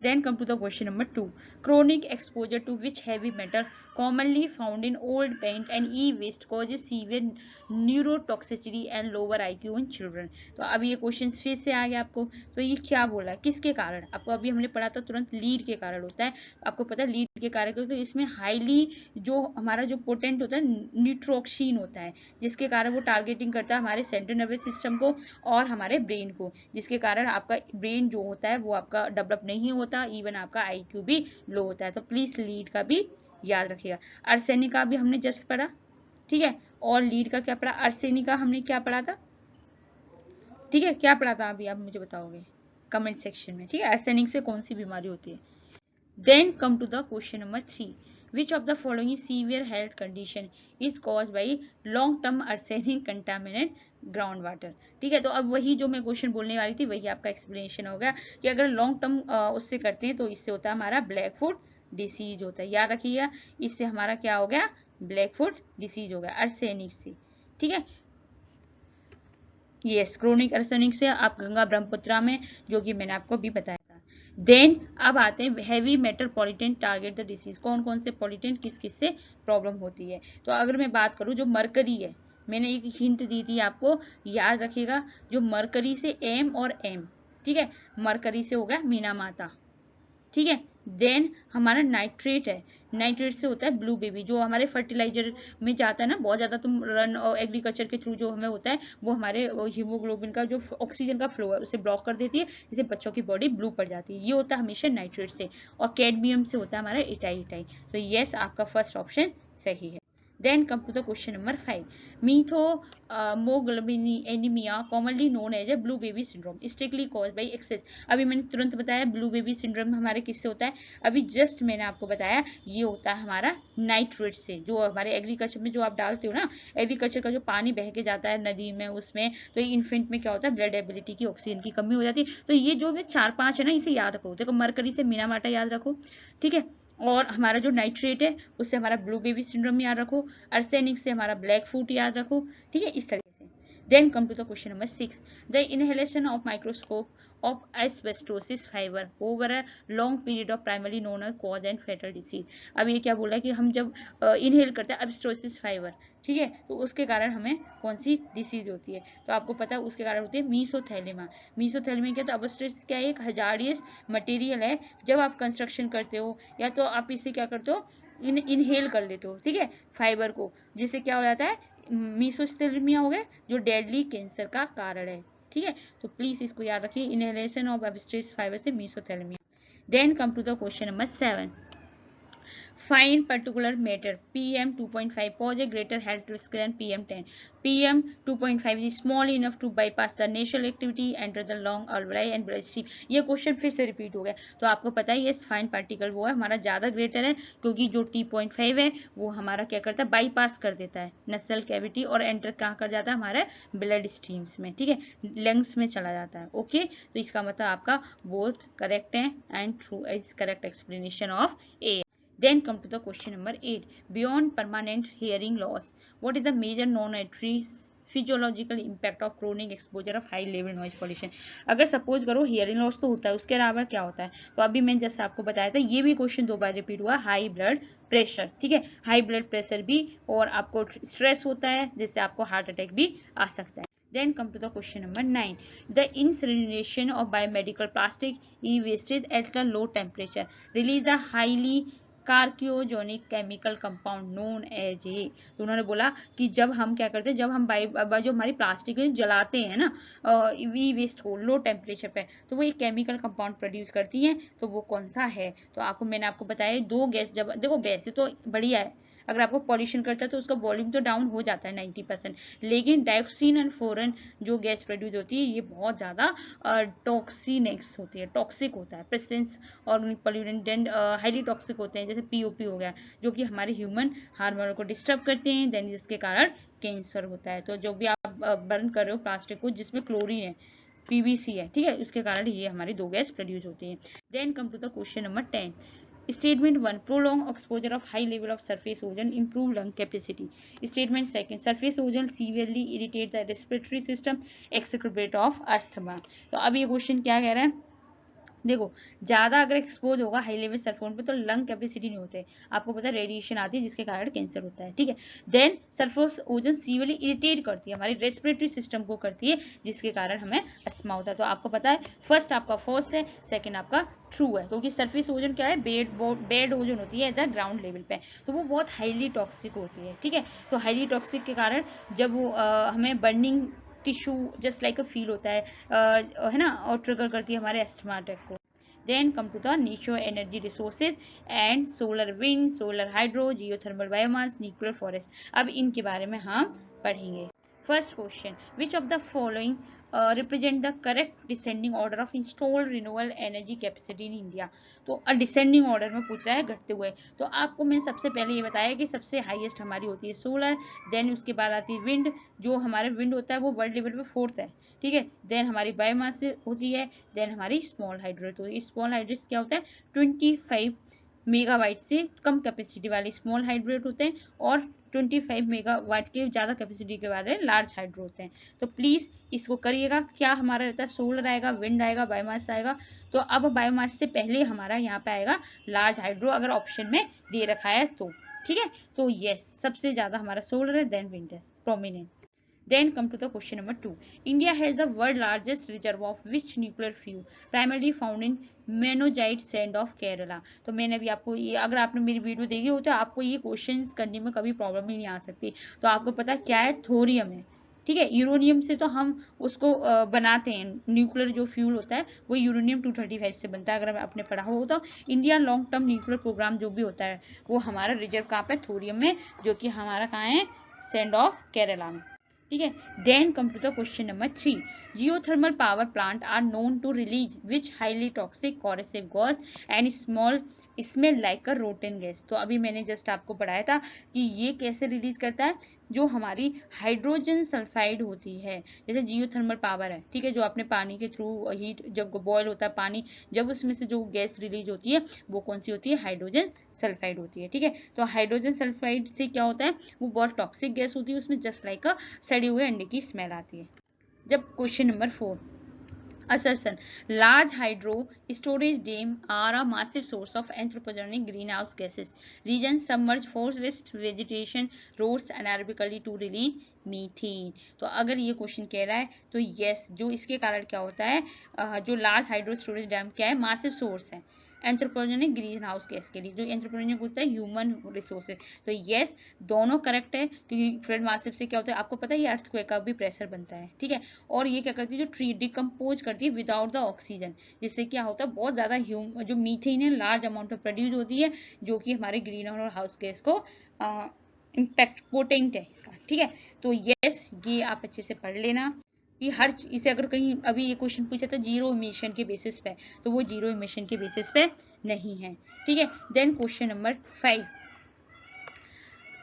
[SPEAKER 1] Then come to the question number 2. Chronic exposure to which heavy metal commonly found in old paint and e-waste causes severe neurotoxicity and lower IQ in children. तो अब ये क्वेश्चन फिर से आ गया आपको, तो ये क्या बोला किसके कारण, आपको अभी हमने पढ़ा था तुरंत लीड के कारण होता है। आपको पता है लीड के कार्य करते हैं, तो इसमें हाईली जो हमारा जो पोटेंट होता है न्यूट्रोक्सिन होता है, जिसके कारण वो टारगेटिंग करता है हमारे सेंट्रल नर्वस सिस्टम को और हमारे ब्रेन को, जिसके कारण आपका ब्रेन जो होता है वो आपका डेवलप नहीं होता, इवन आपका IQ भी लो होता है। तो प्लीज लीड का भी याद रखिएगा। आर्सेनिक का भी हमने जस्ट पढ़ा, ठीक है, और लीड का क्या पढ़ा, आर्सेनिक का हमने क्या पढ़ा था, ठीक है, क्या पढ़ा था अभी आप मुझे बताओगे कमेंट सेक्शन में, ठीक है, आर्सेनिक से कौन सी बीमारी होती है। Then come to the question number 3. Which of the following severe health condition is caused by long-term arsenic contaminated groundwater? ठीक है, तो अब वही जो मैं क्वेश्चन बोलने वाली थी वही आपका एक्सप्लेनेशन हो गया कि अगर लॉन्ग टर्म उससे करते हैं तो इससे होता है हमारा ब्लैक फुट डिसीज होता है। याद रखिएगा, इससे हमारा क्या हो गया, ब्लैक फुट डिसीज हो गया आर्सेनिक से, ठीक है। यस, क्रोनिक आर्सेनिक से आप गंगा ब्रह्मपुत्रा में, जो कि मैंने आपको अभी बताया। देन अब आते हैं heavy metropolitan target the disease, कौन कौन से पॉलिटन किस किस से प्रॉब्लम होती है। तो अगर मैं बात करूं जो मरकरी है, मैंने एक हिंट दी थी आपको, याद रखिएगा, जो मरकरी से M और M, ठीक है, मरकरी से हो गया मीना माता, ठीक है। देन हमारा नाइट्रेट है, नाइट्रेट से होता है ब्लू बेबी, जो हमारे फर्टिलाइजर में जाता है ना बहुत ज्यादा, तुम रन और एग्रीकल्चर के थ्रू जो हमें होता है वो हमारे हीमोग्लोबिन का जो ऑक्सीजन का फ्लो है उसे ब्लॉक कर देती है, जिससे बच्चों की बॉडी ब्लू पड़ जाती है। ये होता है हमेशा नाइट्रेट से। और कैडमियम से होता है हमारा इटाई। तो यस, आपका फर्स्ट ऑप्शन सही है। Then come to the question number 5. Methylmoglobinemia, commonly known as a blue baby syndrome, strictly caused by excess. अभी मैंने तुरंत बताया ब्लू बेबी सिंड्रोम हमारे किससे होता है, अभी जस्ट मैंने आपको बताया ये होता है हमारा नाइट्रेट से, जो हमारे एग्रीकल्चर में जो आप डालते हो ना, एग्रीकल्चर का जो पानी बह के जाता है नदी में उसमें, तो इन्फेंट में क्या होता है, ब्लड एबिलिटी की, ऑक्सीजन की कमी हो जाती है। तो ये जो 4-5 है ना, इसे याद रखो। देखो, मरकरी से मीना माटा याद रखो, ठीक है, और हमारा जो नाइट्रेट है उससे हमारा ब्लू बेबी सिंड्रोम याद रखो, आर्सेनिक से हमारा ब्लैक फुट याद रखो, ठीक है, इस तरीके से। Then come to the question number 6. The inhalation of microscope of asbestosis fiber over a long period of primarily known as cause and fatal disease. अब ये क्या बोला है कि हम जब इनहेल करते हैं एस्बेस्टोसिस फाइबर, ठीक है, तो उसके कारण हमें कौन सी डिसीज होती है, तो आपको पता है उसके कारण होती है मीसोथैलेमा। मीसोथैलेमा क्या, तो एस्बेस्टोसिस क्या है, एक हजारियस मटेरियल है, जब आप कंस्ट्रक्शन करते हो या तो आप इसे क्या करते हो, इनहेल कर लेते हो, ठीक है, फाइबर को, जिससे क्या हो जाता है, मीसोथैलेमिया हो गया, जो डेडली कैंसर का कारण है, ठीक है। तो प्लीज इसको याद रखिए, इनहेलेशन ऑफ एस्बेस्टोसिस फाइबर से mesothelioma. Then come to the question number 7. Find particular matter PM 2.5 pose a greater health risk than PM 10. PM 2.5 is small enough to bypass the natural activity, enter the lung alveoli and bloodstream. ये question फिर से repeat हो गया, तो आपको पता है ये फाइन पार्टिकल वो है हमारा ज्यादा ग्रेटर है, क्योंकि जो T.5 है वो हमारा क्या करता है, बाईपास कर देता है नसल कैविटी और एंटर कहाँ कर जाता है, हमारे ब्लड स्ट्रीम्स में, ठीक है, लंग्स में चला जाता है। ओके, तो इसका मतलब आपका बोथ करेक्ट है and true is correct explanation of A. Then come to the question number 8. Beyond permanent hearing loss, what is the major non-auditory physiological impact of chronic exposure of high level noise pollution? अगर suppose करो hearing loss तो होता है, उसके अलावा क्या होता है, तो अभी मैंने जैसे आपको बताया था, ये भी क्वेश्चन 2 बार रिपीट हुआ, हाई ब्लड प्रेशर, ठीक है, हाई ब्लड प्रेशर भी, और आपको स्ट्रेस होता है जिससे आपको हार्ट अटैक भी आ सकता है। Then come to the question number 9. The incineration of biomedical plastic e-wastage at a low temperature release the highly carcinogenic chemical compound known as A. तो उन्होंने बोला कि जब हम क्या करते हैं, जब हम जो हमारी प्लास्टिक जलाते हैं ना ई वेस्ट को लो टेम्परेचर पे, तो वो एक केमिकल कंपाउंड प्रोड्यूस करती है, तो वो कौन सा है, तो मैंने आपको बताया 2 गैस, जब देखो गैस तो बढ़िया है, अगर आपको पॉल्यूशन करता है तो उसका वॉल्यूम तो डाउन हो जाता है 90%, लेकिन डाइऑक्सिन एंड फ्लोरीन जो गैस प्रोड्यूस होती है ये बहुत ज़्यादा टॉक्सिनेक्स होती है, टॉक्सिक होता है, precedence organic pollutant highly toxic होते हैं, जैसे पीओपी हो गया, जो कि हमारे ह्यूमन हार्मोन को डिस्टर्ब करते हैं, देन जिसके कारण कैंसर होता है। तो जो भी आप बर्न कर रहे हो प्लास्टिक को जिसमें क्लोरीन है, पीवीसी है, ठीक है, उसके कारण ये हमारी 2 गैस प्रोड्यूस होती है। Then come to the question number 10. Statement 1. Prolonged exposure of high level of surface ozone improve lung capacity. Statement 2. Surface ozone severely irritate the respiratory system, exacerbate of asthma. तो अब ये question क्या कह रहा है, देखो, ज्यादा अगर एक्सपोज होगा हाई लेवल सल्फोन पे तो लंग कैपेसिटी नहीं होते, आपको पता है रेडिएशन आती है जिसके कारण कैंसर होता है, ठीक है। देन सल्फोस ओजोन सीवियरली इरिटेट करती है, हमारी रेस्पिरेटरी सिस्टम को करती है, जिसके कारण हमें अस्थमा होता है। तो आपको पता है फर्स्ट आपका फॉल्स है, सेकंड आपका ट्रू है, क्योंकि सरफेस ओजोन क्या है, बेड ओजोन होती है एट द ग्राउंड लेवल पे, तो वो बहुत हाईली टॉक्सिक होती है, ठीक है। तो हाईली टॉक्सिक के कारण जब वो हमें burning tissue just like a feel होता है ना, और ट्रिगर करती है हमारे अस्थमा अटैक को। Then come to the natural energy resources and solar wind, solar hydro, geothermal biomass, nuclear forest. अब इनके बारे में हम पढ़ेंगे। First question, which of the following represent the correct descending order of installed renewable energy capacity in India? तो descending order में पूछ रहा है घटते हुए। तो आपको मैं सबसे पहले ये बताया कि सबसे हाईएस्ट हमारी होती है सोलर, देन उसके बाद आती है विंड, जो हमारा विंड होता है वो वर्ल्ड लेवल पे फोर्थ है, ठीक है। देन हमारी बायोमास होती है, देन हमारी स्मॉल हाइड्रो। तो स्मॉल हाइड्रेट्स क्या होता है, 25 मेगावाट से कम कैपेसिटी वाले स्मॉल हाइड्रेट होते हैं, और 25 मेगावाट के ज़्यादा कैपेसिटी के वाले लार्ज हाइड्रो होते हैं। तो प्लीज़ इसको करिएगा। क्या हमारा रहता है, सोलर आएगा, विंड आएगा, बायोमास आएगा। तो अब बायोमास से पहले हमारा यहाँ पे आएगा लार्ज हाइड्रो, अगर ऑप्शन में दे रखा है तो, ठीक है। तो यस, सबसे ज़्यादा हमारा सोलर है, देन विंड है prominent. Then come to the question number 2. India has the world largest reserve of which nuclear fuel, primarily found in monazite sand of Kerala. तो मैंने अभी आपको ये, अगर आपने मेरी वीडियो देखी हो तो आपको ये क्वेश्चंस करने में कभी प्रॉब्लम ही नहीं आ सकती। तो आपको पता क्या है, थोरियम है, ठीक है। यूरेनियम से तो हम उसको बनाते हैं, न्यूक्लियर जो फ्यूल होता है वो यूरेनियम 235 से बनता है, अगर आपने पढ़ा हो तो। India long term nuclear programme जो भी होता है वो हमारा रिजर्व कहाँ पे, थोरियम में, जो कि हमारा कहाँ है, सैंड ऑफ केरला में, ठीक है। Then come to the question number 3. Geothermal power plant are known to release which highly toxic corrosive gas and small smell like a rotten gas. तो अभी मैंने जस्ट आपको पढ़ाया था कि ये कैसे रिलीज करता है, जो हमारी हाइड्रोजन सल्फाइड होती है, जैसे जियोथर्मल पावर है, ठीक है, जो अपने पानी के थ्रू हीट जब बॉयल होता है पानी, जब उसमें से जो गैस रिलीज होती है वो कौन सी होती है, हाइड्रोजन सल्फाइड होती है, ठीक है। तो हाइड्रोजन सल्फाइड से क्या होता है, वो बहुत टॉक्सिक गैस होती है, उसमें जस्ट लाइक सड़े हुए अंडे की स्मेल आती है। जब question number 4, assertion, large hydro storage dam are a massive source of anthropogenic greenhouse gases. Regions submerge forest vegetation roots anaerobically to release methane. तो अगर ये क्वेश्चन कह रहा है तो यस, जो इसके कारण क्या होता है, जो लार्ज हाइड्रो स्टोरेज डैम क्या है, मासिव सोर्स है एंथ्रोपोजेनिक ग्रीन हाउस गैस के लिए। जो एंथ्रोपोजेनिक होता है ह्यूमन रिसोर्सेज। तो यस, दोनों करेक्ट है, क्योंकि फ्लड मासिव से क्या होता है, आपको पता है ये अर्थक्वेक का भी प्रेशर बनता है, ठीक है। और ये क्या करती है, जो ट्री डिकम्पोज करती है विदाउट द ऑक्सीजन, जिससे क्या होता है, बहुत ज्यादा जो मीथेन है लार्ज अमाउंट में प्रोड्यूस होती है, जो कि हमारे ग्रीन हाउस गैस को इम्पैक्ट पोटेंट है इसका, ठीक है। तो यस, ये आप अच्छे से पढ़ लेना कि हर इसे अगर कहीं अभी ये क्वेश्चन पूछा था जीरो इमिशन के बेसिस पे, तो वो जीरो इमिशन के बेसिस पे नहीं है, ठीक है। Then question number 5,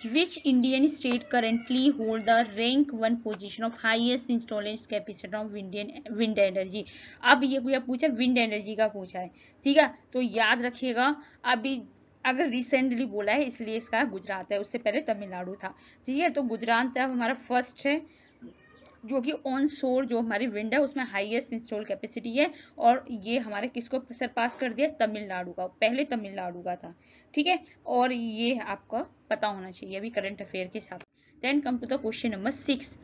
[SPEAKER 1] which Indian state currently hold the rank 1 position of highest installed capacity of wind energy? अब ये कोई पूछा विंड एनर्जी का पूछा है, ठीक है। तो याद रखिएगा, अभी अगर रिसेंटली बोला है इसलिए इसका गुजरात है, उससे पहले तमिलनाडु था, ठीक है। तो गुजरात अब हमारा फर्स्ट है, जो कि ऑन शोर जो हमारी विंड है उसमें हाईएस्ट इंस्टॉल कैपेसिटी है, और ये हमारे किसको सरपास कर दिया, तमिलनाडु का, पहले तमिलनाडु का था, ठीक है। और ये आपको पता होना चाहिए अभी करंट अफेयर के हिसाब से। Then come to the question number 6,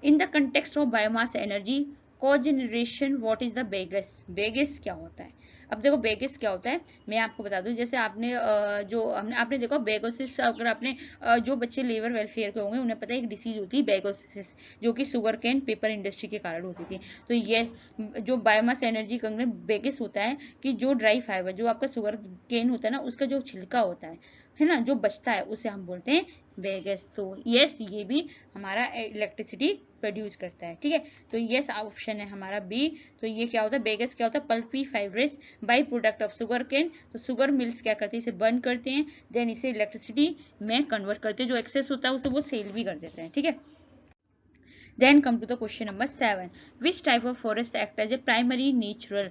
[SPEAKER 1] in the context of biomass energy cogeneration what is the bagasse. Bagasse क्या होता है, अब देखो बेगस क्या होता है, मैं आपको बता दूं। जैसे आपने आपने देखो बेगोसिस, अगर आपने जो बच्चे लेबर वेलफेयर के होंगे उन्हें पता है एक डिसीज होती है बेगोसिस, जो कि शुगर केन पेपर इंडस्ट्री के कारण होती थी। तो ये जो बायोमास एनर्जी कंगन बेगस होता है कि जो ड्राई फाइबर, जो आपका शुगर केन होता है ना, उसका जो छिलका होता है ना, जो बचता है उसे हम बोलते हैं बेगस। तो यस, ये भी हमारा इलेक्ट्रिसिटी प्रोड्यूस करता है, ठीक है। तो यस ऑप्शन है हमारा बी। तो ये क्या होता है, बेगस क्या होता है, pulpy fibrous by product of sugar cane. तो शुगर मिल्स क्या करते हैं, इसे बर्न करते हैं, देन इसे इलेक्ट्रिसिटी में कन्वर्ट करते हैं, जो एक्सेस होता है उसे वो सेल भी कर देते हैं, ठीक है। Then come to the question number 7. Which type of forest act as a primary natural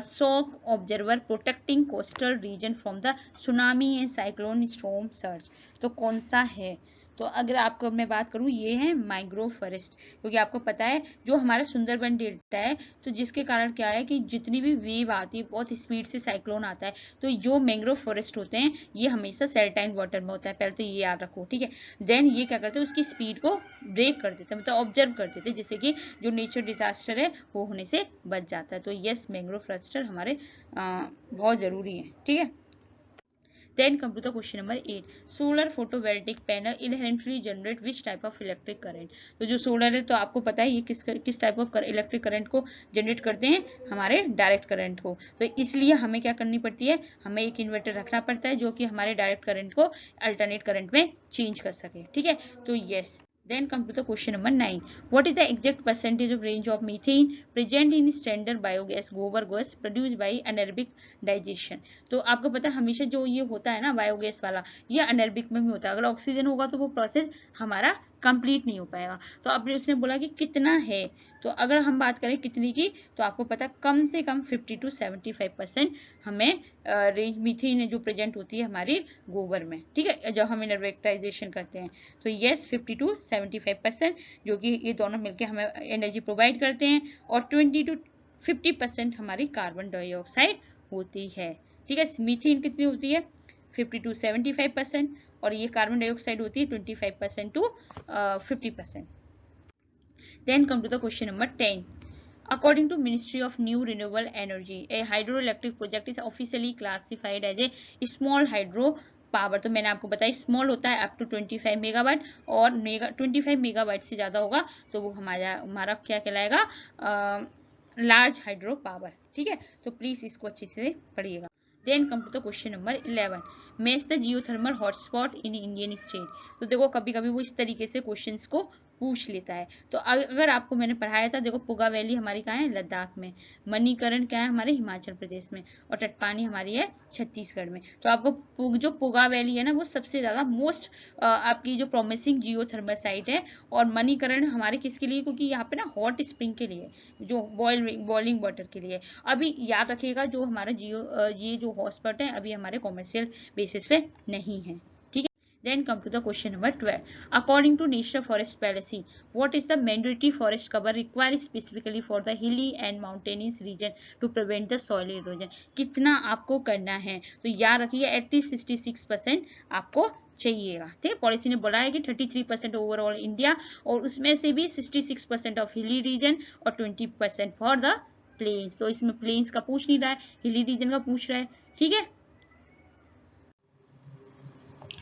[SPEAKER 1] shock observer protecting coastal region from the tsunami and cyclone storm surge? तो कौन सा है, तो अगर आपको मैं बात करूं, ये है मैंग्रोव फॉरेस्ट, क्योंकि आपको पता है जो हमारा सुंदरबन डेल्टा है, तो जिसके कारण क्या है कि जितनी भी वेव आती है, बहुत स्पीड से साइक्लोन आता है, तो जो मैंग्रोव फॉरेस्ट होते हैं ये हमेशा सैलिटाइन वाटर में होता है, पहले तो ये याद रखो, ठीक है। देन ये क्या करते हैं, उसकी स्पीड को ब्रेक कर देते हैं, मतलब ऑब्जर्व कर देते हैं, जिससे कि जो नेचर डिजास्टर है वो होने से बच जाता है। तो यस, मैंग्रोव फॉरेस्ट हमारे बहुत जरूरी है, ठीक है। Then come to the question number 8. Solar photovoltaic panel inherently generate which type of electric current? तो जो सोलर है तो आपको पता है ये किस टाइप ऑफ इलेक्ट्रिक करंट को जनरेट करते हैं, हमारे डायरेक्ट करंट को। तो इसलिए हमें क्या करनी पड़ती है, हमें एक इन्वर्टर रखना पड़ता है जो कि हमारे डायरेक्ट करंट को अल्टरनेट करंट में चेंज कर सके, ठीक है। तो yes, then come to the question number 9. What is the exact percentage of range of methane present in standard biogas गोबर gas produced by anaerobic digestion? तो आपको पता है हमेशा जो ये होता है ना बायोगैस वाला, ये अनएरोबिक में भी होता है। अगर ऑक्सीजन होगा तो वो प्रोसेस हमारा कंप्लीट नहीं हो पाएगा। तो अब उसने बोला कि कितना है, तो अगर हम बात करें कितनी की, तो आपको पता कम से कम 50 to 75% हमें रेंज मीथेन जो प्रेजेंट होती है हमारी गोबर में, ठीक है, जब हम इनर्वेक्टाइजेशन करते हैं। तो यस, 50 to 75%, जो कि ये दोनों मिलकर हमें एनर्जी प्रोवाइड करते हैं, और 20 to 50% हमारी कार्बन डाइऑक्साइड होती है, ठीक है। मीथेन कितनी होती है, 50 to 75%, और ये कार्बन डाइऑक्साइड होती है 25% to 50%। Then come to the question number 10. According to Ministry of New Renewable Energy, a hydroelectric project is officially classified as a small hydro power. तो मैंने आपको बताया स्मॉल होता है अप टू 25 मेगावाट, और 25 megawatt से ज़्यादा होगा तो वो हमारा क्या कहलाएगा, लार्ज हाइड्रो पावर, ठीक है। तो प्लीज़ इसको अच्छे से पढ़िएगा। Then come to the question number 11. Match the geothermal hotspot in Indian state. तो देखो कभी कभी वो इस तरीके से क्वेश्चंस को पूछ लेता है। तो अगर आपको मैंने पढ़ाया था, देखो पुगा वैली हमारी कहाँ है, लद्दाख में, मणिकरण क्या है हमारे हिमाचल प्रदेश में, और टटपानी हमारी है छत्तीसगढ़ में। तो आपको जो पुगा वैली है ना वो सबसे ज़्यादा मोस्ट आपकी जो प्रोमिसिंग जियोथर्मल साइट है, और मणिकरण हमारे किसके लिए, क्योंकि यहाँ पे ना हॉट स्प्रिंग के लिए, जो बॉइलिंग वाटर के लिए। अभी याद रखिएगा जो हमारा ये जो हॉटस्पॉट है अभी हमारे कॉमर्शियल बेसिस पे नहीं है, ठीक है। Then come to the question number 12. According to National Forest Policy, what is the mandatory forest cover required specifically for the hilly and mountainous region to prevent the soil erosion? कितना आपको करना है, तो याद रखिए एटलीस्ट 66% आपको चाहिएगा, ठीक है। पॉलिसी ने बोला है कि 33% ओवरऑल इंडिया, और उसमें से भी 66% ऑफ हिली रीजन और 20% फॉर द प्लेन्स। तो इसमें प्लेन्स का पूछ नहीं रहा है, हिली रीजन का पूछ रहा है, ठीक है,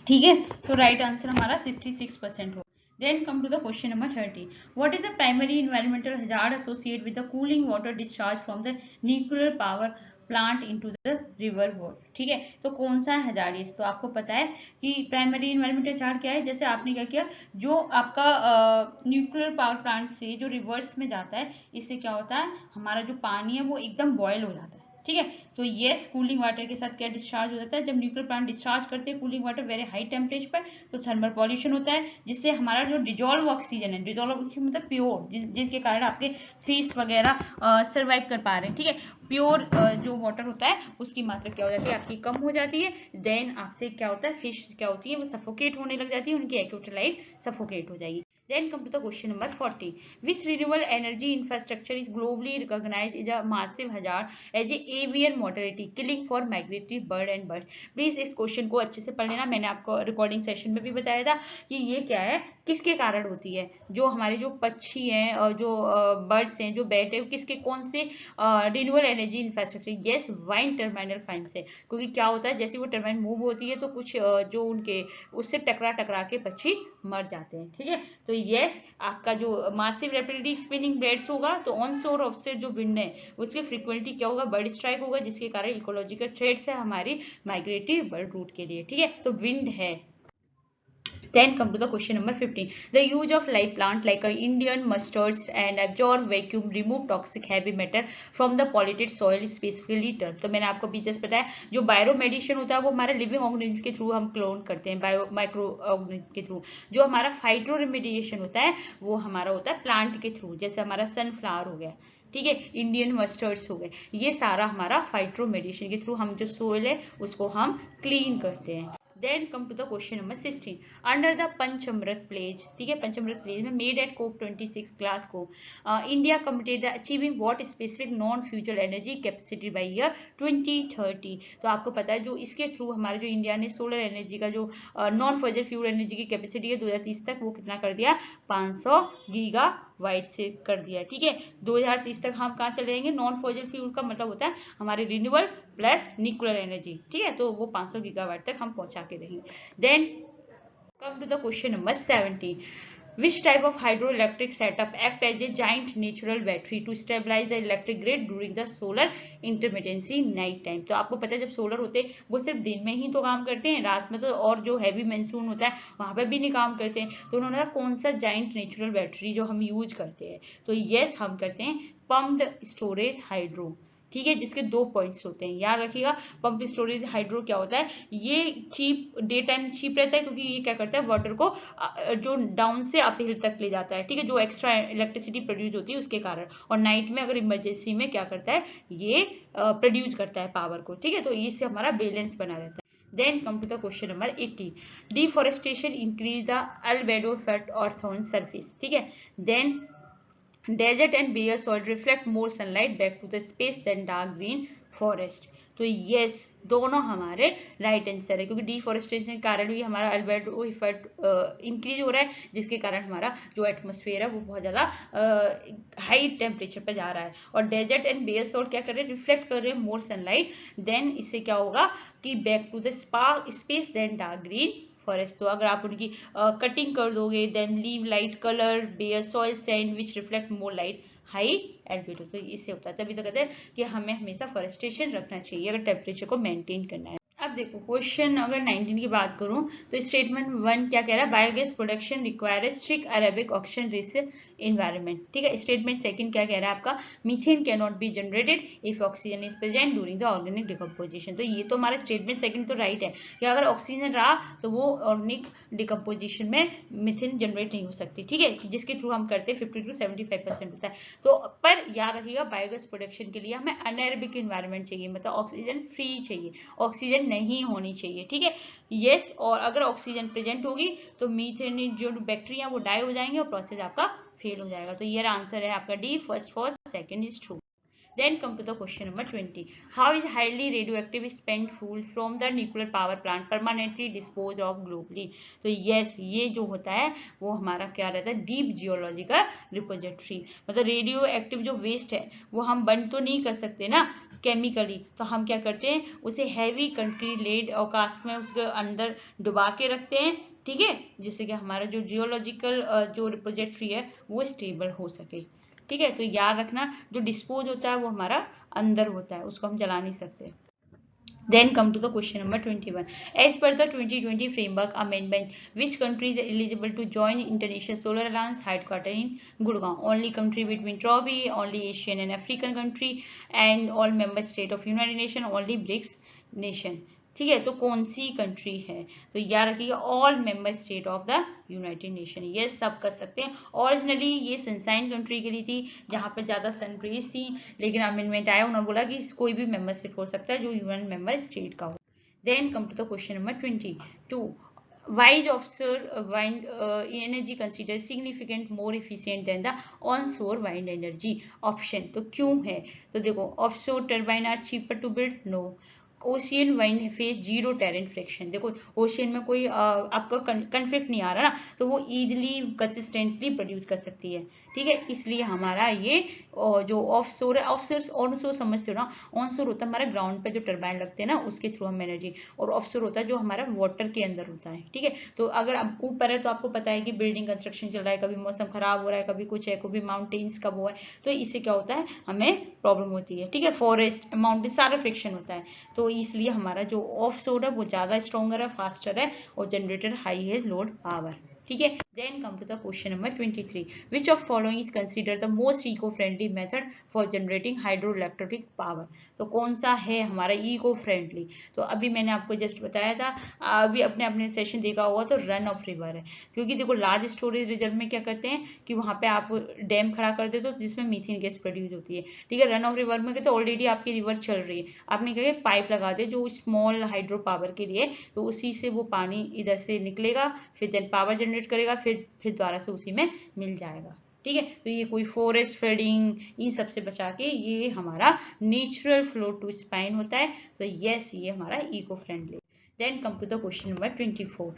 [SPEAKER 1] ठीक है। तो राइट आंसर हमारा 66% हो। Then come to the question number 30. What is the primary environmental hazard associated with the cooling water discharge from the nuclear power plant into the river water? ठीक है, तो कौन सा हजार्डियस, तो आपको पता है कि प्राइमरी इन्वायरमेंटल हजार्ड क्या है। जैसे आपने क्या किया, जो आपका न्यूक्लियर पावर प्लांट से जो रिवर्स में जाता है, इससे क्या होता है हमारा जो पानी है वो एकदम बॉयल हो जाता है, ठीक है। तो यस, कूलिंग वाटर के साथ क्या डिस्चार्ज हो जाता है, जब न्यूक्लियर प्लांट डिस्चार्ज करते हैं cooling water very high temperature पर, तो थर्मल पॉल्यूशन होता है, जिससे हमारा जो डिजोल्व ऑक्सीजन है, डिजोल्व ऑक्सीजन मतलब प्योर, जिसके कारण आपके फिश वगैरह सर्वाइव कर पा रहे हैं, ठीक है। प्योर जो वाटर होता है उसकी मात्रा क्या हो जाती है आपकी, कम हो जाती है। देन आपसे क्या होता है, फिश क्या होती है वो सफोकेट होने लग जाती है, उनकी एक्यूट लाइफ सफोकेट हो जाएगी। Then come to the question number 40. Which renewable energy infrastructure is globally recognized as a massive hazard as a avian mortality killing for migratory bird and birds? Please इस question को अच्छे से पढ़ लेना, मैंने आपको रिकॉर्डिंग सेशन में भी बताया था कि ये क्या है, किसके कारण होती है, जो हमारे जो पक्षी हैं और जो बर्ड्स हैं, जो बैट है, किसके कौन से renewable energy infrastructure, yes wind terminal fine से। क्योंकि क्या होता है जैसे वो टर्बाइन मूव होती है तो कुछ जो उनके उससे टकरा के पक्षी मर जाते हैं, ठीक है। तो यस, आपका जो मासिव रैपिडली स्पिनिंग ब्लेड्स होगा, तो ऑन शोर ऑफसेट जो विंड है उसकी फ्रीक्वेंटली क्या होगा, बर्ड स्ट्राइक होगा, जिसके कारण इकोलॉजिकल थ्रेट्स है हमारी माइग्रेटरी बर्ड रूट के लिए, ठीक है। तो विंड है। Then come to the question number 15. The use of live plant like Indian mustards and absorb vacuum remove toxic heavy matter from the polluted soil specifically term. तो मैंने आपको भी जस्ट बताया जो बायो मेडिसिन होता है वो हमारे लिविंग ऑर्गेनिज्म के थ्रू हम क्लोन करते हैं, बायो माइक्रो ऑर्गेनिज्म के थ्रू। जो हमारा फाइटो रेमेडिएशन होता है वो हमारा होता है प्लांट के थ्रू, जैसे हमारा सनफ्लावर हो गया, ठीक है, इंडियन मस्टर्ड्स हो गए, ये सारा हमारा फाइटो मेडिसिन के थ्रू हम जो सोइल है उसको हम क्लीन करते हैं। Then come to the question number 16 under the Panchamrit pledge, ठीक है, पंचमृत प्लेज में made at COP 26 Glasgow India committed achieving what specific non future energy capacity by year 2030। तो आपको पता है जो इसके थ्रू हमारा जो इंडिया ने सोलर एनर्जी का जो नॉन फ्यूचर फ्यूल एनर्जी की कैपेसिटी है 2030 तक वो कितना कर दिया, 500 गीगावाट से कर दिया, ठीक है। 2030 तक हम कहाँ चले जाएंगे, नॉन फॉसिल फ्यूल का मतलब होता है हमारे रिन्यूएबल प्लस न्यूक्लियर एनर्जी, ठीक है, तो वो 500 गीगावाट तक हम पहुंचा के रहेंगे। Then come to the question number 17 which type of hydroelectric setup act as a giant natural battery to stabilize the electric grid during the solar intermittency night time। तो आपको पता है जब सोलर होते हैं वो सिर्फ दिन में ही तो काम करते हैं, रात में तो और जो हैवी मानसून होता है वहां पर भी नहीं काम करते हैं। तो उन्होंने कौन सा जाइंट नेचुरल बैटरी जो हम यूज करते हैं, तो यस हम करते हैं पम्प्ड स्टोरेज हाइड्रो, ठीक है, जिसके 2 पॉइंट्स होते हैं, याद रखिएगा। पंप स्टोरेज हाइड्रो क्या होता है, ये चीप डे टाइम चीप रहता है क्योंकि ये क्या करता है वाटर को जो डाउन से अपहिल तक ले जाता है, ठीक है, जो एक्स्ट्रा इलेक्ट्रिसिटी प्रोड्यूस होती है उसके कारण, और नाइट में अगर इमरजेंसी में क्या करता है ये प्रोड्यूस करता है पावर को, ठीक है, तो इससे हमारा बैलेंस बना रहता है। Then come to the question number 18 deforestation increase the albedo effect earth on surface, ठीक है। Then desert and bare soil reflect more sunlight back to the space than dark green forest। तो yes दोनों हमारे right answer है, क्योंकि deforestation के कारण भी हमारा अल्बेडो इफेक्ट इंक्रीज हो रहा है, जिसके कारण हमारा जो एटमॉस्फेयर है वो बहुत ज्यादा हाई टेम्परेचर पे जा रहा है। और डेजर्ट एंड बेयर सोल्ट क्या कर रहे हैं, रिफ्लेक्ट कर रहे हैं मोर सनलाइट, देन इससे क्या होगा कि back to the space then dark green forest. तो अगर आप उनकी कटिंग कर दोगे then leave light colour bare soil sand which reflect more light high albedo, तो इससे होता है। तभी तो कहते हैं कि हमें हमेशा फॉरेस्टेशन रखना चाहिए अगर टेम्परेचर को मेंटेन करना है। अब देखो क्वेश्चन अगर 19 की बात करूं तो स्टेटमेंट 1 क्या कह रहा है, biogas production require strict aerobic oxygen rich environment, ठीक है। स्टेटमेंट सेकंड क्या कह रहा है आपका, methane can not be generated if oxygen is present during the organic decomposition. तो ये तो हमारा स्टेटमेंट सेकंड तो राइट है कि अगर ऑक्सीजन रहा तो वो ऑर्गेनिक डिकम्पोजिशन में मीथेन जनरेट नहीं हो सकती, ठीक है, जिसके थ्रू हम करते हैं 50 to 75% होता है। तो पर याद रखिएगा बायोगैस प्रोडक्शन के लिए हमें अनएरोबिक एनवायरनमेंट चाहिए, मतलब ऑक्सीजन फ्री चाहिए, ऑक्सीजन नहीं होनी चाहिए, ठीक है। यस, और अगर ऑक्सीजन प्रेजेंट होगी तो मीथेन जो बैक्टीरिया वो डाई हो जाएंगे और प्रोसेस आपका फेल हो जाएगा। तो ये आंसर है आपका D, first false second is true. Then come to the question number 20. How is highly radioactive spent fuel from the nuclear power plant permanently disposed of globally? तो yes, ये जो होता है वो हमारा क्या रहता है, डीप जियोलॉजिकल रिपोजिटरी। मतलब रेडियो एक्टिव जो वेस्ट है वो हम बर्न तो नहीं कर सकते ना केमिकली, तो हम क्या करते हैं उसे हैवी कंक्रीट लेड और कास्ट में उसके अंदर डुबा के रखते हैं, ठीक है, जिससे कि हमारा जो जियोलॉजिकल जो रिपोजिटरी है वो स्टेबल हो सके, ठीक है। तो याद रखना जो डिस्पोज होता है वो हमारा अंदर होता है, उसको हम जला नहीं सकते। Then come to the question number 21. As per the 2020 framework amendment, which country is eligible to join International Solar Alliance headquartered in Gurgaon? Only country between TROPI, only Asian and African country, and all member state of United Nations, only BRICS nation. ठीक है, तो कौन सी country है, तो याद रखिएगा all member state of the United nation, ये सब कर सकते हैं। ओरिजिनली ये सनसाइन कंट्री के लिए थी जहां पे ज्यादा सन रेज थी, लेकिन अमेंडमेंट आया उन्होंने बोला कि कोई भी मेंबरशिप हो सकता है जो यूएन मेंबर स्टेट का हो। Then come to the question number 22. Why is offshore wind energy considered significant more efficient than the onshore wind energy? Option, तो क्यों है, तो देखो offshore turbine are cheaper to build, no. Ocean wind face zero terrain friction, देखो ocean में कोई आपका conflict नहीं आ रहा ना, तो वो इजीली कंसिस्टेंटली प्रोड्यूस कर सकती है, ठीक है, इसलिए हमारा ये जो ऑफशोर है, ऑनशोर समझते हो ना, ऑनशोर होता है हमारा ग्राउंड पे जो टर्बाइन लगते हैं ना उसके थ्रू हम एनर्जी, और ऑफशोर होता है जो हमारा वाटर के अंदर होता है, ठीक है। तो अगर आप ऊपर है तो आपको पता है कि बिल्डिंग कंस्ट्रक्शन चल रहा है, कभी मौसम खराब हो रहा है, कभी कुछ है, कभी माउंटेन्स का वो है, तो इससे क्या होता है हमें प्रॉब्लम होती है, ठीक है, फॉरेस्ट माउंटेन सारा फ्रिक्शन होता है, तो इसलिए हमारा जो ऑफशोर है वो ज्यादा स्ट्रॉन्गर है, फास्टर है, और जनरेटर हाई है लोड पावर, ठीक है। Then come to the question number 23. Which of following is considered the most eco-friendly method for generating hydroelectric power? तो कौन सा है हमारा इको फ्रेंडली? तो अभी मैंने आपको जस्ट बताया था, अभी अपने अपने सेशन देखा होगा तो रन ऑफ रिवर है, क्योंकि देखो लार्ज स्टोरेज रिजर्व में क्या करते हैं कि वहां पे आप डैम खड़ा कर देते हो जिसमें मीथेन गैस प्रोड्यूस होती है। ठीक है, रन ऑफ रिवर में तो ऑलरेडी आपकी रिवर चल रही है, आपने क्या किया पाइप लगा दिया जो स्मॉल हाइड्रो पावर के लिए, तो उसी से वो पानी इधर से निकलेगा, फिर देन पावर जनरेट करेगा, फिर दोबारा से उसी में मिल जाएगा। ठीक है, तो ये कोई फॉरेस्ट फ्लडिंग इन सब से बचा के ये हमारा नेचुरल फ्लो टू स्पाइन होता है, तो यस ये हमारा eco friendly. Then come to the question number 24.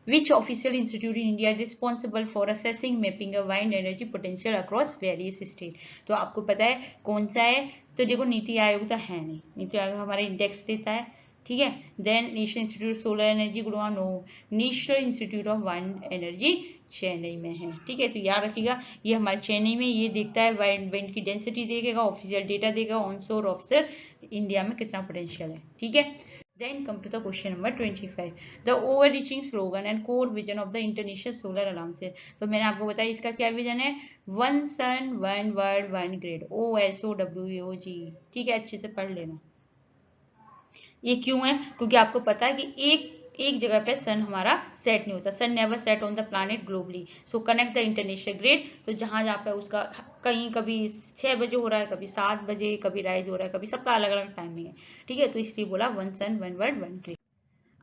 [SPEAKER 1] Which official institute in India is responsible for assessing mapping a wind energy potential across various states? तो आपको पता है कौन सा है? तो देखो नीति आयोग तो है नहीं, नीति आयोग हमारा इंडेक्स देता है। ठीक है, then national institute solar energy Gurgaon no, national institute of wind energy Chennai में है। ठीक है, तो याद रखिएगा ये हमारे चेन्नई में, ये देखता है वाइंड की डेंसिटी देखेगा, ऑफिशियल डेटा देगा ऑनशोर ऑफशोर इंडिया में कितना पोटेंशियल है। ठीक है, then come to the question number 25. The overreaching slogan and core vision of the International Solar Alliance. तो मैंने आपको बताया इसका क्या विजन है, one sun one world one grid, OSOWOG। ठीक है, अच्छे से पढ़ लेना। ये क्यों है? क्योंकि आपको पता है कि एक जगह पे सन हमारा सेट नहीं होता, sun never set on the planet globally, so connect the international grid. तो जहां जहाँ पे उसका कहीं कभी 6 बजे हो रहा है, कभी 7 बजे, कभी राइज हो रहा है, कभी सबका अलग अलग टाइमिंग है। ठीक है, तो इसलिए बोला one sun one world one grid.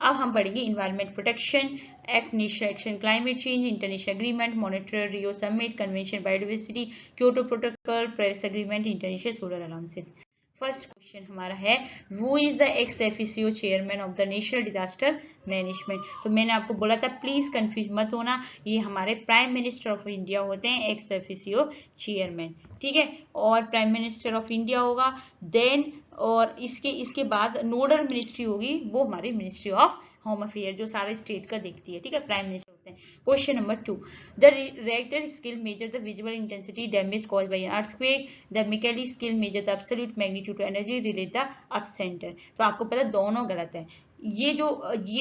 [SPEAKER 1] अब हम पढ़ेंगे environment protection act, national action climate change, international agreement, monitor Rio summit, convention biodiversity, Kyoto protocol, Paris agreement, international solar alliances. First question हमारा है वो is the ex officio chairman of the national disaster management. तो मैंने आपको बोला था please confuse मत होना, ये हमारे प्राइम मिनिस्टर ऑफ इंडिया होते हैं एक्स एफिसियो चेयरमैन। ठीक है, और प्राइम मिनिस्टर ऑफ इंडिया होगा, देन और इसके बाद नोडल मिनिस्ट्री होगी, वो हमारी मिनिस्ट्री ऑफ होम अफेयर जो सारे स्टेट का देखती है। ठीक है, प्राइम मिनिस्टर होते हैं। Question number 2, the Richter scale measure the visual intensity damage caused by an earthquake, the Mercalli scale measure the absolute magnitude of energy relate the epicentre. तो आपको पता है दोनों गलत है। ये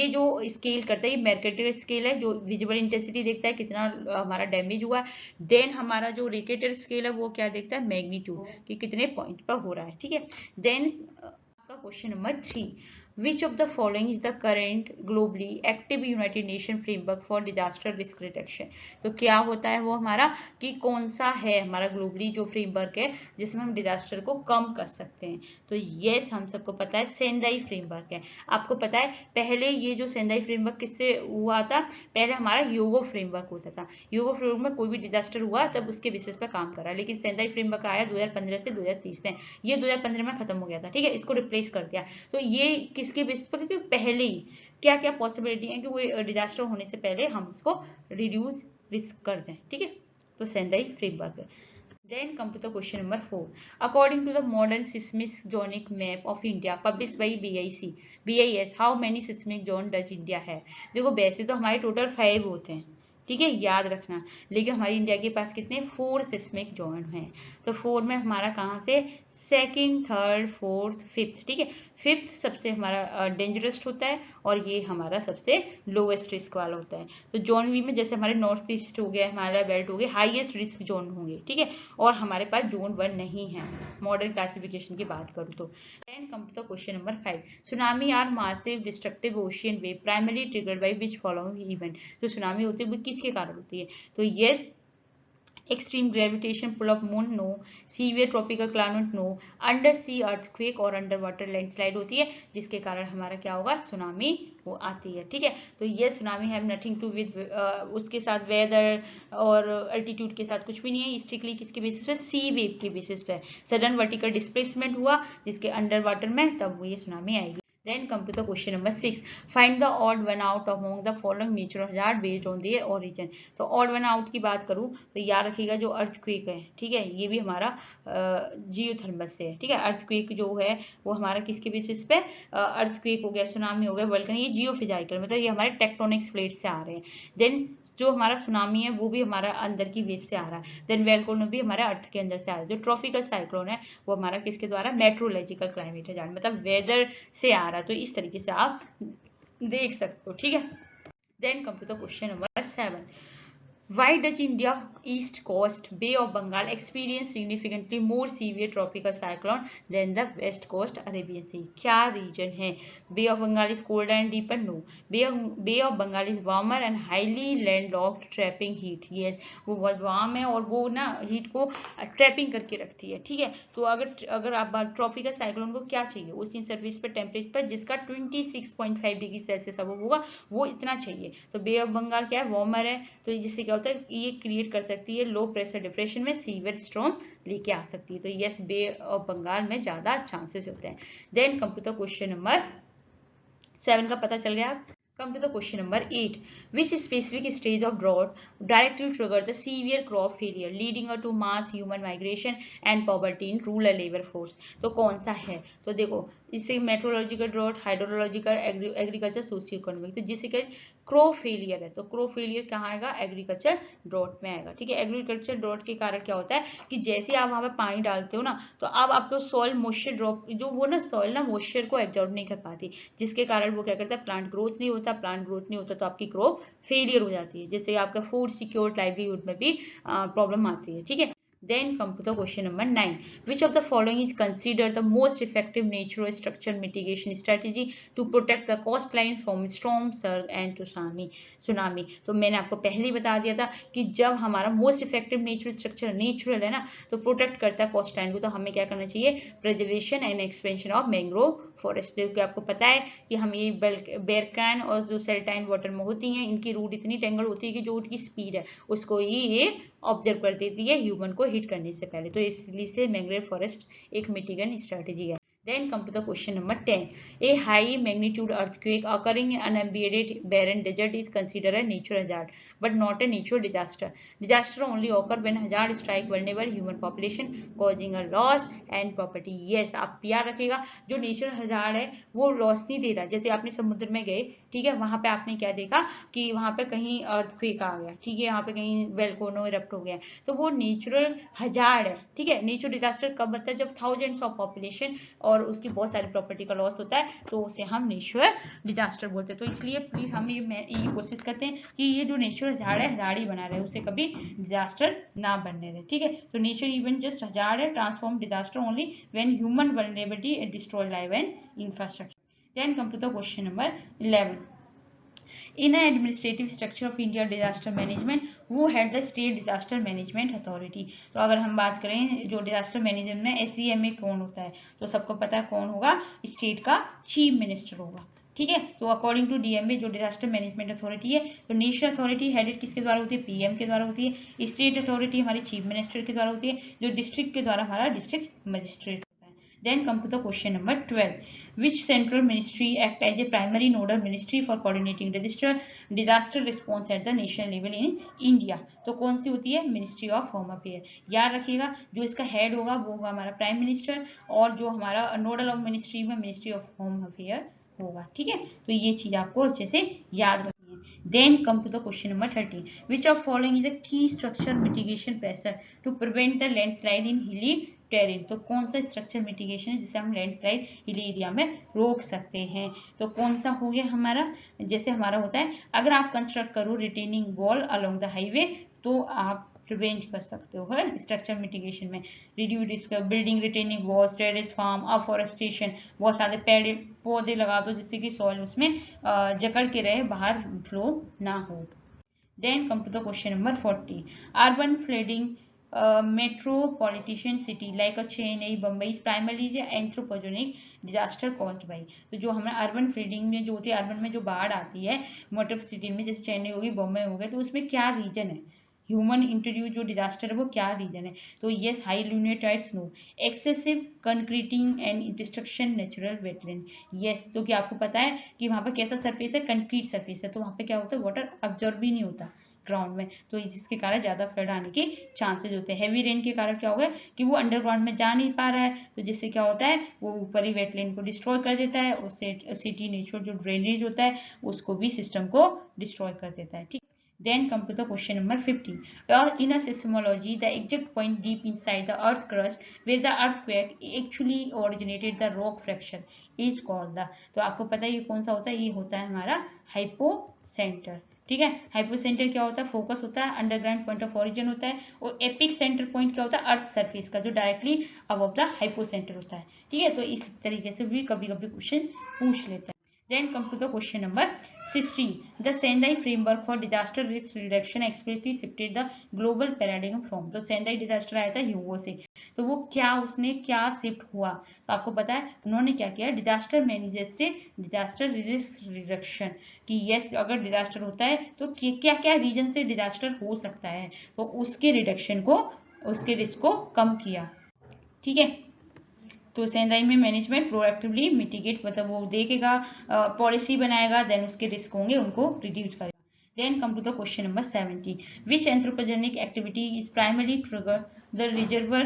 [SPEAKER 1] जो स्केल करता है ये मेर्केटर स्केल है जो विजुअल इंटेंसिटी देखता है कितना हमारा डैमेज हुआ है, देन हमारा जो रिकेटर स्केल है वो क्या देखता है मैग्नीट्यूड कि कितने पॉइंट पर हो रहा है। ठीक है, देन आपका question number 3, Which of the following is the current globally active United Nations framework for disaster risk reduction? तो क्या होता है वो हमारा कि कौन सा है हमारा ग्लोबली जो फ्रेमवर्क है जिसमें हम डिजास्टर को कम कर सकते हैं? तो यस हम सबको पता है सेंदाई फ्रेमवर्क है। आपको पता है पहले ये जो सेंदाई फ्रेमवर्क किससे हुआ था, पहले हमारा ह्यूगो फ्रेमवर्क होता था। ह्यूगो फ्रेमवर्क में कोई भी डिजास्टर हुआ तब उसके बेसिस पर काम करा, लेकिन सेंदाई फ्रेमवर्क आया 2015 से 2030 में, ये 2015 में खत्म हो गया था। ठीक है, इसको रिप्लेस कर दिया। तो ये किसके बेसिस पर, क्योंकि पहले ही क्या क्या पॉसिबिलिटी है कि वो डिजास्टर होने से पहले हम उसको रिड्यूस रिस्क कर दें। ठीक है, तो Sendai framework. Then come to the question number 4. According to the modern seismic zonic map of India published by BIS, how many seismic zone does India have? देखो वैसे तो हमारे टोटल 5 होते हैं, ठीक है याद रखना, लेकिन हमारी इंडिया के पास कितने 4 सिस्मिक जोन हैं। तो 4 में हमारा कहाँ से सेकंड, थर्ड, फोर्थ, फिफ्थ। ठीक है, फिफ्थ सबसे हमारा डेंजरस होता है और ये हमारा सबसे लोवेस्ट रिस्क वाला होता है। तो जोन बी में जैसे हमारे नॉर्थ ईस्ट हो गया, हिमालय बेल्ट हो गए, हाईएस्ट रिस्क जोन होंगे। ठीक है, और हमारे पास जोन 1 नहीं है मॉडर्न क्लासिफिकेशन की बात करूँ तो। Then come to the question number 5, tsunami are massive destructive ocean wave primary triggered by which following event. जो सुनामी होती है वो किसके कारण होती है? तो yes extreme gravitation pull of moon no, severe tropical climate no, under sea earthquake और अंडर वाटर लैंडस्लाइड होती है जिसके कारण हमारा क्या होगा सुनामी वो आती है। ठीक है, तो ये tsunami have nothing to with उसके साथ वेदर और अल्टीट्यूड के साथ कुछ भी नहीं है, स्ट्रिक्टली किसके बेसिस पे सी वेव के बेसिस पे सडन वर्टिकल डिस्प्लेसमेंट हुआ जिसके अंडर वाटर में तब वो ये सुनामी आएगी। Then come to the question number 6. Find the odd one out among the following natural hazard based on their origin. तो odd one out की बात करूँ तो याद रखिएगा जो अर्थक्वेक है, ठीक है, ये भी हमारा जियोथर्मस से है। ठीक है, अर्थक्वेक जो है वो हमारा किसके बेसिस पे, अर्थक्वेक हो गया, सुनामी हो गया, वल्कन, ये जियोफिजिकल मतलब ये हमारे टेक्टोनिक्स प्लेट से आ रहे हैं। देन जो हमारा सुनामी है वो भी हमारा अंदर की वेव से आ रहा है। देन वेलकोनो भी हमारे अर्थ के अंदर से आ रहा है। जो ट्रॉपिकल साइक्लोन है वो हमारा किसके द्वारा, मेट्रोलॉजिकल क्लाइमेट है, मतलब वेदर से आ रहा है। तो इस तरीके से आप देख सकते हो। ठीक है, then come to the question number 7. Why does India east coast Bay of Bengal experience significantly more severe tropical cyclone than the west coast Arabian Sea? क्या रीजन है? Bay of Bengal is colder and deeper? No. Bay of Bengal is warmer and highly landlocked, trapping heat. Yes, वो बहुत warm है और वो ना heat को trapping करके रखती है, ठीक है। तो अगर आप ट्रॉपिकल साइक्लोन को क्या चाहिए, उस सरफेस पर टेम्परेचर जिसका 26.5 डिग्री सेल्सियस अब होगा, वो इतना चाहिए। तो बे ऑफ बंगाल क्या है, वार्मर है, तो जिससे क्या होता है, ये क्रिएट कर सकती है लो प्रेशर डिप्रेशन में सीवियर स्टॉर्म लेके आ सकती है। तो यस, बे ऑफ बंगाल में ज्यादा चांसेस होते हैं। Then come to the question number 7 का पता चल गया। Come to the question number 8. Which specific stage of drought directly triggers the severe crop failure leading to mass human migration and poverty in rural labor force? तो कौन सा है? तो देखो, इससे meteorological drought, hydrological, agriculture, socio economic. तो जिससे कि क्रो फेलियर है, तो क्रो फेलियर कहाँ आएगा? एग्रीकल्चर ड्रॉट में आएगा, ठीक है। एग्रीकल्चर ड्रॉट के कारण क्या होता है कि जैसे आप वहां पे पानी डालते हो ना, तो अब आपको सॉइल मॉइस्चर ड्रॉप, जो वो ना सॉइल ना मॉइस्चर को एब्जॉर्ब नहीं कर पाती, जिसके कारण वो क्या करता है, प्लांट ग्रोथ नहीं होता। प्लांट ग्रोथ नहीं होता तो आपकी क्रॉप फेलियर हो जाती है, जिससे आपका फूड सिक्योर लाइवलीहुड में भी प्रॉब्लम आती है, ठीक है। Then come to the question number 9. Which of the following is considered the most effective natural structure mitigation strategy to protect the coastline from storm, surge and tsunami? तो मैंने आपको पहले ही बता दिया था कि जब हमारा most effective natural structure natural है ना, तो प्रोटेक्ट करता है कोस्टलाइन को, तो हमें क्या करना चाहिए? Preservation and expansion of mangrove forest. क्योंकि आपको पता है कि हम ये बेरकैन और जो सेल्टाइन वाटर में होती हैं, इनकी रूट इतनी टेंगल होती है कि जो उनकी स्पीड है उसको ही ये ऑब्जर्व कर देती है ह्यूमन को हिट करने से पहले। तो इसलिए से मैंग्रोव फॉरेस्ट एक मिटिगेशन स्ट्रेटेजी है। Then come to the question number 10. A high magnitude earthquake occurring in uninhabited barren desert is considered a natural hazard, but not a natural disaster. Disaster only occur when hazard strike vulnerable human population, causing a loss and property. Yes, आप याद रखिएगा, जो natural hazard है वो loss नहीं दे रहा। जैसे आपने समुद्र में गए, ठीक है, वहां पे आपने क्या देखा कि वहां पे कहीं अर्थक्वेक आ गया, ठीक है, यहाँ पे कहीं वेलकोनो इरप्ट हो गया, तो वो नेचुरल हजार्ड है, ठीक है। नेचुरल डिजास्टर कब बनता है? जब थाउजेंड्स ऑफ पॉपुलेशन और उसकी बहुत सारी प्रॉपर्टी का लॉस होता है, तो उसे हम नेचुरल डिजास्टर बोलते हैं। तो इसलिए प्लीज हम ये कोशिश करते हैं कि ये जो नेचुरल हजार्ड है, हजार्ड ही बना रहे, उसे कभी डिजास्टर ना बनने दें, ठीक है। तो नेचुरल इवेंट जस्ट हजार्ड है, transform disaster only when human vulnerability destroy life and infrastructure. Then come to the question number 11. In an administrative structure of India disaster management, who had the state disaster management authority? तो अगर हम बात करें जो disaster management में SDMA कौन होता है, तो सबको पता है कौन होगा? स्टेट का चीफ मिनिस्टर होगा, ठीक है। तो अकॉर्डिंग टू डीएमए जो डिजास्टर मैनेजमेंट अथॉरिटी है, तो नेशनल अथॉरिटी हेडेड किसके द्वारा होती है? पीएम के द्वारा होती है। स्टेट अथॉरिटी हमारी चीफ मिनिस्टर के द्वारा होती है। जो डिस्ट्रिक्ट के द्वारा हमारा district magistrate. Then come to the question number 12. Which central ministry act as a primary nodal ministry for coordinating disaster response at the national level in India? तो कौन सी होती है? Ministry of home affair. याद रखिएगा, जो इसका head होगा वो होगा हमारा प्राइम मिनिस्टर, और जो हमारा नोडल ऑफ मिनिस्ट्री में मिनिस्ट्री ऑफ होम अफेयर होगा, ठीक है। तो ये चीज आपको अच्छे से याद रखनी है। Then come to the question number 13. Which of following is a key structure mitigation pressure to prevent the landslide in hilly terrain? तो कौन सा स्ट्रक्चर मिटिगेशन है जिसे हम लैंडस्लाइड हिली एरिया में रोक सकते हैं? तो कौन सा हो गया हमारा? जैसे हमारा होता है, अगर आप कंस्ट्रक्ट करो retaining wall along the highway, तो आप प्रिवेंट कर सकते हो है स्ट्रक्चर मिटिगेशन में। Reduce building retaining walls, terrace farm, afforestation, बहुत सारे पेड़ पौधे लगा दो जिससे कि सॉइल उसमें जकड़ के रहे, बाहर फ्लो ना हो। Then come to the question number 40. Urban flooding metropolitan city like a Chennai, Bombay is primarily the anthropogenic disaster caused by. तो जो हमारा अर्बन फ्लडिंग में जो होती है, अर्बन में जो बाढ़ आती है मेट्रो सिटी में, जैसे चेन्नई होगी, बॉम्बे हो गया, तो उसमें क्या रीजन है? ह्यूमन इंट्रोड्यूस जो डिजास्टर है वो क्या रीजन है? तो yes, high lunar tide snow, excessive concreting and destruction natural wetland. Yes, तो क्या आपको पता है कि वहां पर कैसा सरफेस है? कंक्रीट सरफेस है, तो वहां पे क्या होता है? वाटर अब्जॉर्ब भी नहीं होता ग्राउंड में, तो जिसके कारण ज्यादा फ्लड आने के चांसेस होते हैं। हैवी रेन के कारण क्या होगा कि वो अंडरग्राउंड में जा नहीं पा रहा है, तो जिससे क्या होता है, वो ऊपरी वेटलैंड को डिस्ट्रॉय कर देता है, उससे सिटी नेचुरल जो ड्रेनेज होता है उसको भी सिस्टम को डिस्ट्रॉय कर देता है, ठीक। Then come to the question number 50. In a seismology, the exact point deep inside the earth crust where the earthquake actually originated the rock fracture is called the. तो आपको पता है ये कौन सा होता है? ये होता है हमारा हाइपोसेंटर, ठीक है। हाइपोसेंटर क्या होता है, फोकस होता है, अंडरग्राउंड पॉइंट ऑफ ओरिजिन होता है, और एपिक सेंटर पॉइंट क्या होता है, अर्थ सरफेस का जो डायरेक्टली अबव द हाइपोसेंटर होता है। ठीक है, तो इस तरीके से भी कभी कभी क्वेश्चन पूछ लेते हैं। Then come to the question number 16. The Sendai framework for disaster risk reduction explicitly shifted the global paradigm from. तो सेंदाई डिजास्टर आया था यूओ से, तो वो क्या उसने क्या शिफ्ट हुआ, तो आपको पता है उन्होंने क्या किया, डिजास्टर मैनेजर से डिजास्टर रिस्क रिडक्शन कि यस अगर डिजास्टर होता है तो क्या क्या रीजन से डिजास्टर हो सकता है, तो उसके रिडक्शन को, उसके रिस्क को कम किया। ठीक है, तो सेंदाई में मैनेजमेंट प्रोएक्टिवली मिटिगेट, मतलब वो देखेगा, पॉलिसी बनाएगा, देन उसके रिस्क होंगे उनको रिड्यूस करेगा। Then come to the question number 17. Which anthropogenic activity is primarily trigger the reservoir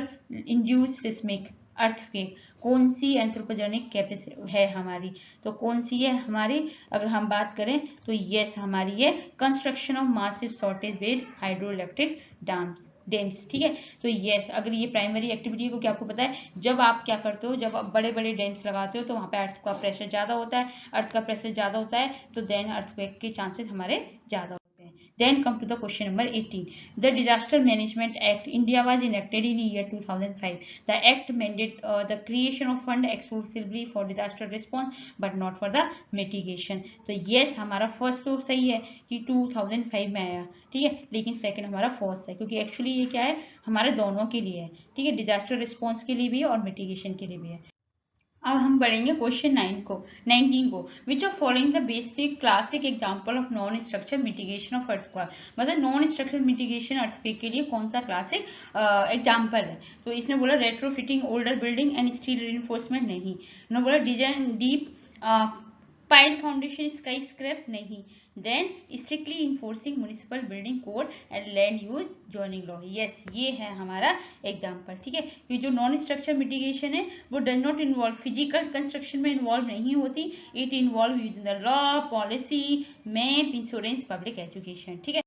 [SPEAKER 1] induced seismic earthquake? कौन सी एंथ्रोपोजेनिक कैपेसिटी है हमारी, तो कौन सी है हमारी, अगर हम बात करें तो यस हमारी है construction of massive shortage bed hydro electric dams. ठीक है, तो यस अगर ये प्राइमरी एक्टिविटी को, क्या आपको पता है जब आप क्या करते हो, जब आप बड़े बड़े डैम्स लगाते हो तो वहां पे अर्थ का प्रेशर ज्यादा होता है, अर्थ का प्रेशर ज्यादा होता है तो देन अर्थक्वेक के चांसेस हमारे ज्यादा होते हैं। Then come to the question number 18. The Disaster Management Act India was enacted in year 2005. The act mandated the creation of fund exclusively for disaster response but not for the mitigation. तो yes हमारा first तो सही है कि 2005 में आया, ठीक है, लेकिन सेकंड हमारा फर्स्ट है क्योंकि एक्चुअली ये क्या है हमारे दोनों के लिए है। ठीक है, डिजास्टर रिस्पॉन्स के लिए भी है और मिटिगेशन के लिए भी है। अब हम बढ़ेंगे क्वेश्चन 19 को। Which of following the basic classic example of non structure mitigation of earthquake, मतलब नॉन स्ट्रक्चर मिटिगेशन अर्थक्वेक के लिए कौन सा क्लासिक एग्जांपल है, तो इसने बोला retrofitting older building and steel reinforcement नहीं, इन्होंने बोला design deep pile foundation sky scrap नहीं, then strictly enforcing municipal building code and land use zoning law. Yes ये है हमारा एग्जांपल। ठीक है, ये जो नॉन स्ट्रक्चर मिटिगेशन है वो does not involve physical construction में इन्वॉल्व नहीं होती, it involve using the law, policy, map, insurance, public education. ठीक है,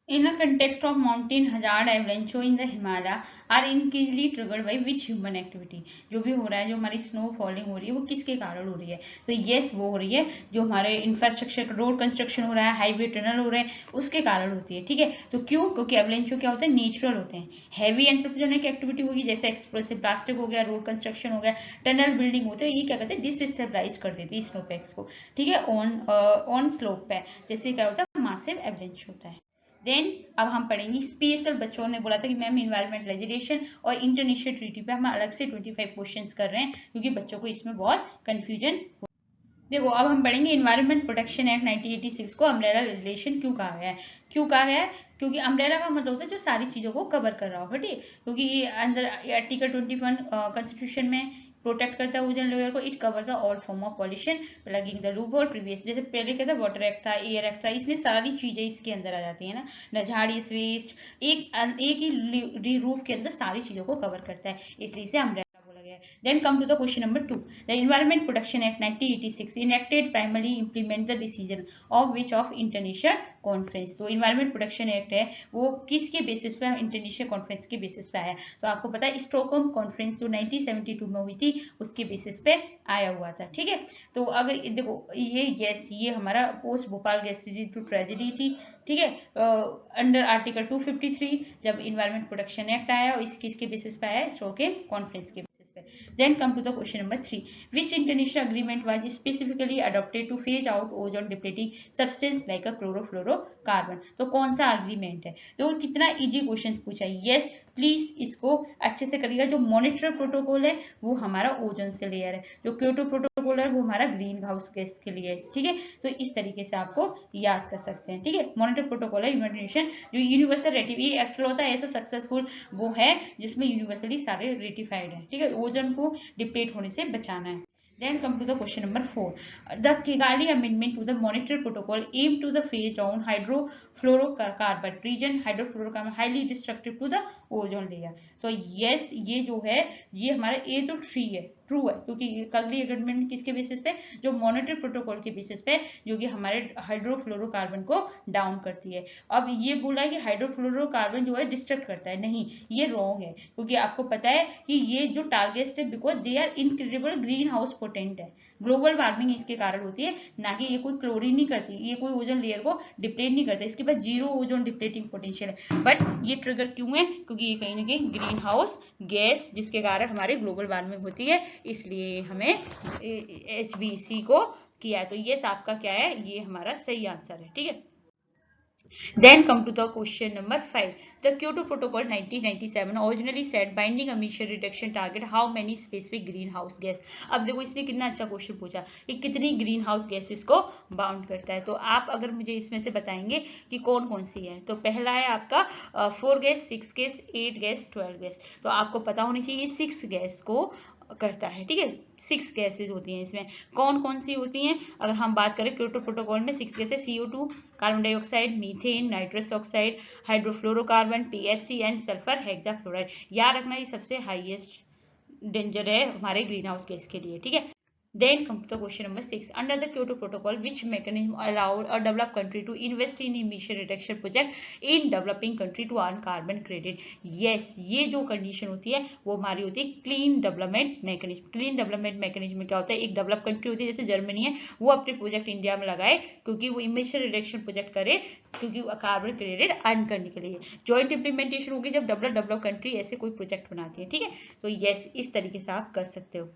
[SPEAKER 1] in a context of mountain hazard avalanche in the Himalaya are increasingly triggered by which human activity? जो भी हो रहा है, जो हमारी स्नो फॉलिंग हो रही है वो किसके कारण हो रही है, तो यस वो हो रही है जो हमारे इंफ्रास्ट्रक्चर रोड कंस्ट्रक्शन हो रहा है, हाईवे टनल हो रहे हैं, उसके कारण होती है। ठीक है, तो क्यों, क्योंकि एवलेंचो क्या होते हैं, नेचुरल होते हैं। हैवी एंथ्रोपोजेनिक एक्टिविटी होगी जैसे एक्सप्लोसिव प्लास्टिक हो गया, रोड कंस्ट्रक्शन हो गया, टनल बिल्डिंग होते हैं, ये क्या करते हैं डिस्टेबलाइज कर देती है स्नोपैक्स को। ठीक है, ऑन स्लोप पे जैसे क्या होता है मासिव एवलेंच होता है। देन अब हम पढ़ेंगे स्पेशल, बच्चों ने बोला था कि मैम इन्वायरमेंट लेजिस्लेशन और इंटरनेशनल ट्रीटी पे हम अलग से 25 क्वेश्चंस कर रहे हैं क्योंकि बच्चों को इसमें बहुत कंफ्यूजन। देखो अब हम पढ़ेंगे इन्वायरमेंट प्रोटेक्शन एक्ट 1986 को अम्ब्रेला लेजिस्लेशन क्यों कहा गया है, क्यों कहा गया है, क्योंकि अम्ब्रेला का मतलब होता है जो सारी चीजों को कवर कर रहा हो। ठीक, क्योंकि ये अंदर आर्टिकल 21 कॉन्स्टिट्यूशन में प्रोटेक्ट करता है ओजोन लेयर को, it cover the all form of pollution plugging the loop, और प्रीवियस जैसे पहले क्या था वाटर एक्ट था, एयर एक्ट था, इसमें सारी चीजें इसके अंदर आ जाती है ना, नजाड़ियस वेस्ट, एक ही रूफ के अंदर सारी चीजों को कवर करता है, इसलिए इसे अम्ब्रेला बोला गया है। Then come to the question number 2. The Environment Protection Act 1986 enacted primarily implement the decision of which of international conference. तो Environment Protection Act है वो किसके बेसिस पे, इंटरनेशनल कॉन्फ्रेंस के बेसिस पे आया, तो आपको पता है स्टॉकहोम कॉन्फ्रेंस जो 1972 में हुई थी उसके बेसिस पे आया हुआ था। ठीक है, तो अगर देखो ये हमारा पोस्ट भोपाल गैस ट्रेजेडी थी। ठीक है, अंडर आर्टिकल 253 जब इन्वायरमेंट प्रोटेक्शन एक्ट आया, इसके बेसिस पे आया, स्टॉकहोम कॉन्फ्रेंस के। Then come to the question number 3. Which international agreement was specifically adopted to phase out ozone depleting substance like a chlorofluorocarbon? तो कौन सा अग्रीमेंट है, तो कितना इजी क्वेश्चन पूछा है। यस प्लीज इसको अच्छे से करिएगा। जो मॉनिटर प्रोटोकॉल है वो हमारा ओजोन से लेयर है, जो क्योटो प्रोटोकॉल है वो हमारा ग्रीन हाउस गैस के लिए है। ठीक है, तो इस तरीके से आपको याद कर सकते हैं। ठीक है, मॉनिटर प्रोटोकॉल है यूनाइटेड नेशन जो यूनिवर्सल रेटिफाई एक्चुअल होता है ऐसा सक्सेसफुल वो है जिसमें यूनिवर्सली सारे रेटिफाइड है। ठीक है, ओजोन को डिप्लीट होने से बचाना है। Then come to the question number 4. The Kigali Amendment to the Monetary Protocol aimed to the phase down hydrofluorocarbon region. Hydrofluorocarbon highly destructive to the ozone layer. तो yes ये जो है ये हमारा A तो ट्रू है क्योंकि किगाली एग्रीमेंट किसके बेसिस पे, जो मॉनेटरी प्रोटोकॉल के बेसिस पे जो कि हमारे हाइड्रोफ्लोरोकार्बन को डाउन करती है। अब ये बोला है कि हाइड्रोफ्लोरोकार्बन जो है डिस्ट्रक्ट करता है, नहीं ये रॉन्ग है क्योंकि आपको पता है कि ये जो टारगेट है because they are incredible green house potent है। ग्लोबल वार्मिंग इसके कारण होती है, ना कि ये कोई क्लोरीन नहीं करती, ये कोई ओजोन लेयर को डिप्लेट नहीं करता, इसके पास जीरो ओजोन डिप्लेटिंग पोटेंशियल है। बट ये ट्रिगर क्यों है? क्योंकि ये कहीं ना कहीं ग्रीन हाउस गैस जिसके कारण हमारे ग्लोबल वार्मिंग होती है, इसलिए हमें HBC को किया है। तो ये आपका क्या है? ये हमारा सही आंसर है। ठीक है, then come to the question number 5. The Kyoto Protocol 1997 originally set binding emission reduction target how many specific greenhouse gas. अब देखो इसने कितना अच्छा क्वेश्चन पूछा कि कितनी ग्रीन हाउस गैसेस को बाउंड करता है। तो आप अगर मुझे इसमें से बताएंगे कि कौन कौन सी है, तो पहला है आपका 4 गैस, 6 गैस, 8 गैस, 12 गैस। तो आपको पता होनी चाहिए 6 गैस को करता है। ठीक है, 6 गैसेज होती हैं। इसमें कौन कौन सी होती हैं? अगर हम बात करें क्योटो प्रोटोकॉल में 6 gases CO2, carbon dioxide, methane, nitrous oxide, hydrofluorocarbon, PFC and sulphur hexafluoride. याद रखना ये सबसे हाईएस्ट डेंजर है हमारे ग्रीन हाउस गैस के लिए। ठीक है, then come to the question number 6. Under the Kyoto Protocol, which mechanism allowed a developed country to invest in emission reduction project in developing country to earn carbon credit? Yes, ये जो condition होती है वो हमारी होती है clean development mechanism. Clean development mechanism में क्या होता है? एक डेवलप कंट्री होती है जैसे जर्मनी है, वो अपने प्रोजेक्ट इंडिया में लगाए क्योंकि वो इमिशन रिडक्शन प्रोजेक्ट करे, क्योंकि कार्बन क्रेडिट अर्न करने के लिए। जॉइंट इंप्लीमेंटेशन होगी जब डेवलप कंट्री ऐसे कोई प्रोजेक्ट बनाती है। ठीक है, तो यस, इस तरीके से आप कर सकते हो।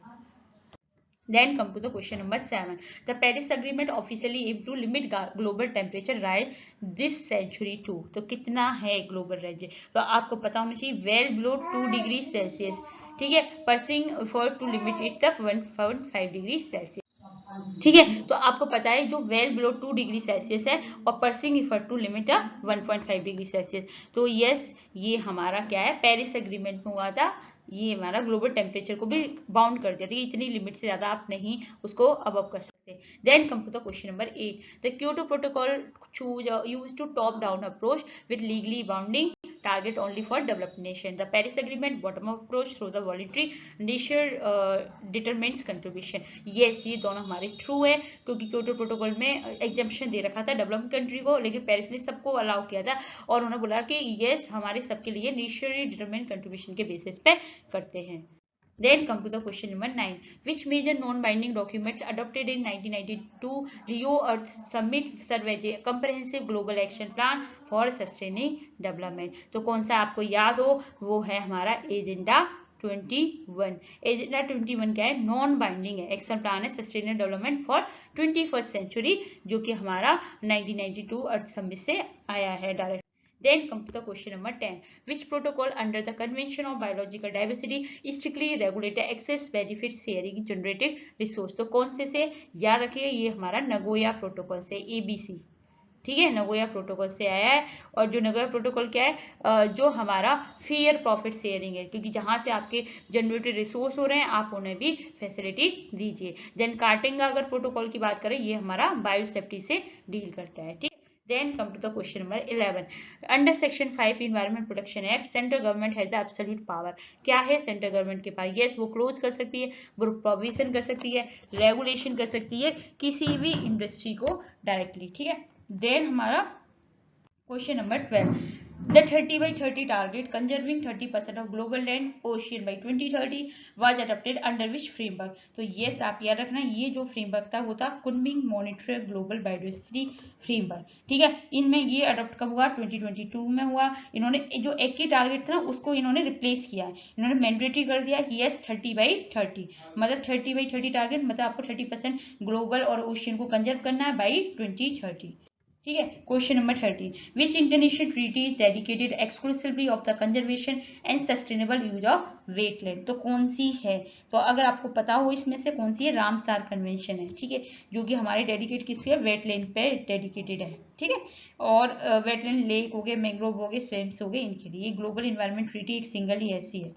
[SPEAKER 1] Then come to the question number 7. The Paris Agreement officially aimed to limit global temperature rise this century too. तो कितना है ग्लोबल राइज? तो आपको पता होना चाहिए वेल बिलो 2 डिग्री सेल्सियस। ठीक है, pursuing for to limit it the 1.5 degree Celsius. ठीक है, तो आपको पता है जो वेल बिलो 2 डिग्री सेल्सियस है और pursuing effort to limit 1.5 degree Celsius. तो यस, ये हमारा क्या है? पेरिस एग्रीमेंट में हुआ था। ये हमारा ग्लोबल टेम्परेचर को भी बाउंड कर दिया था, इतनी लिमिट से ज्यादा आप नहीं उसको अबव कर सकते। Then come to the question number 8. The Kyoto protocol used to top down approach with legally bounding target only for developed nation. The Paris Agreement bottom up approach through the voluntary nature determines contribution. Yes, ये दोनों हमारे true है क्योंकि Kyoto protocol में exemption दे रखा था developing country को, लेकिन पेरिस ने सबको अलाउ किया था और उन्होंने बोला कि यस हमारे सबके लिए नेचुरली डिटरमिन्ड कंट्रीब्यूशन के बेसिस पे करते हैं। Then come to the question number 9. Which major non-binding documents adopted in 1992 Rio Earth Summit serve as a comprehensive global action plan for sustaining development? तो कौन सा आपको याद हो? वो है हमारा एजेंडा 21। एजेंडा 21 क्या है? नॉन बाइंडिंग है, एक्शन प्लान है sustainable development for 21st century, जो कि हमारा 1992 अर्थ समिट से आया है direct. Then come to the question number 10. Which protocol under the Convention of Biological Diversity strictly regulate access benefit sharing generative resource? तो कौन से याद रखिए, ये हमारा नगोया प्रोटोकॉल से, ABC। ठीक है, नगोया प्रोटोकॉल से आया है। और जो नगोया प्रोटोकॉल क्या है? जो हमारा फेयर प्रॉफिट शेयरिंग है, क्योंकि जहां से आपके जनरेटेड रिसोर्स हो रहे हैं आप उन्हें भी फैसिलिटी दीजिए। देन कार्टिंगा अगर प्रोटोकॉल की बात करें, ये हमारा बायोसेफ्टी से डील करता है। ठीक, then come to the question number 11. Under section 5 Environment Protection Act, central government has the absolute power. क्या है सेंट्रल गवर्नमेंट के पास? यस, वो क्लोज कर सकती है, वो प्रोविजन कर सकती है, रेगुलेशन कर सकती है किसी भी इंडस्ट्री को डायरेक्टली। ठीक है, देन हमारा question number 12. The 30/30 target, conserving 30% of global land ocean by 2030, was adopted under which framework? तो yes, आप याद रखना ये जो फ्रेमवर्क था वो था Kunming monitor global biodiversity framework. ठीक है, इनमें ये अडॉप्ट कब हुआ? 2022 में हुआ। इन्होंने जो एक ही टारगेट था ना उसको इन्होंने रिप्लेस किया है, इन्होंने मैंडेटरी कर दिया कि यस 30/30, मतलब 30/30 टारगेट, मतलब आपको 30% ग्लोबल और ओशियन को कंजर्व करना है बाई 2030। ठीक है, question number 13. Which international treaty is dedicated exclusively of the conservation and sustainable use of wetland? तो कौन सी है? तो अगर आपको पता हो इसमें से कौन सी है, रामसार कन्वेंशन है। ठीक है, जो कि हमारे डेडिकेट किसके है? वेटलैंड पे डेडिकेटेड है। ठीक है, और वेटलैंड लेक हो गए, मैंग्रोव हो गए, स्वेम्स हो गए, इनके लिए ग्लोबल इन्वायरमेंट ट्रीटी एक सिंगल ही ऐसी है,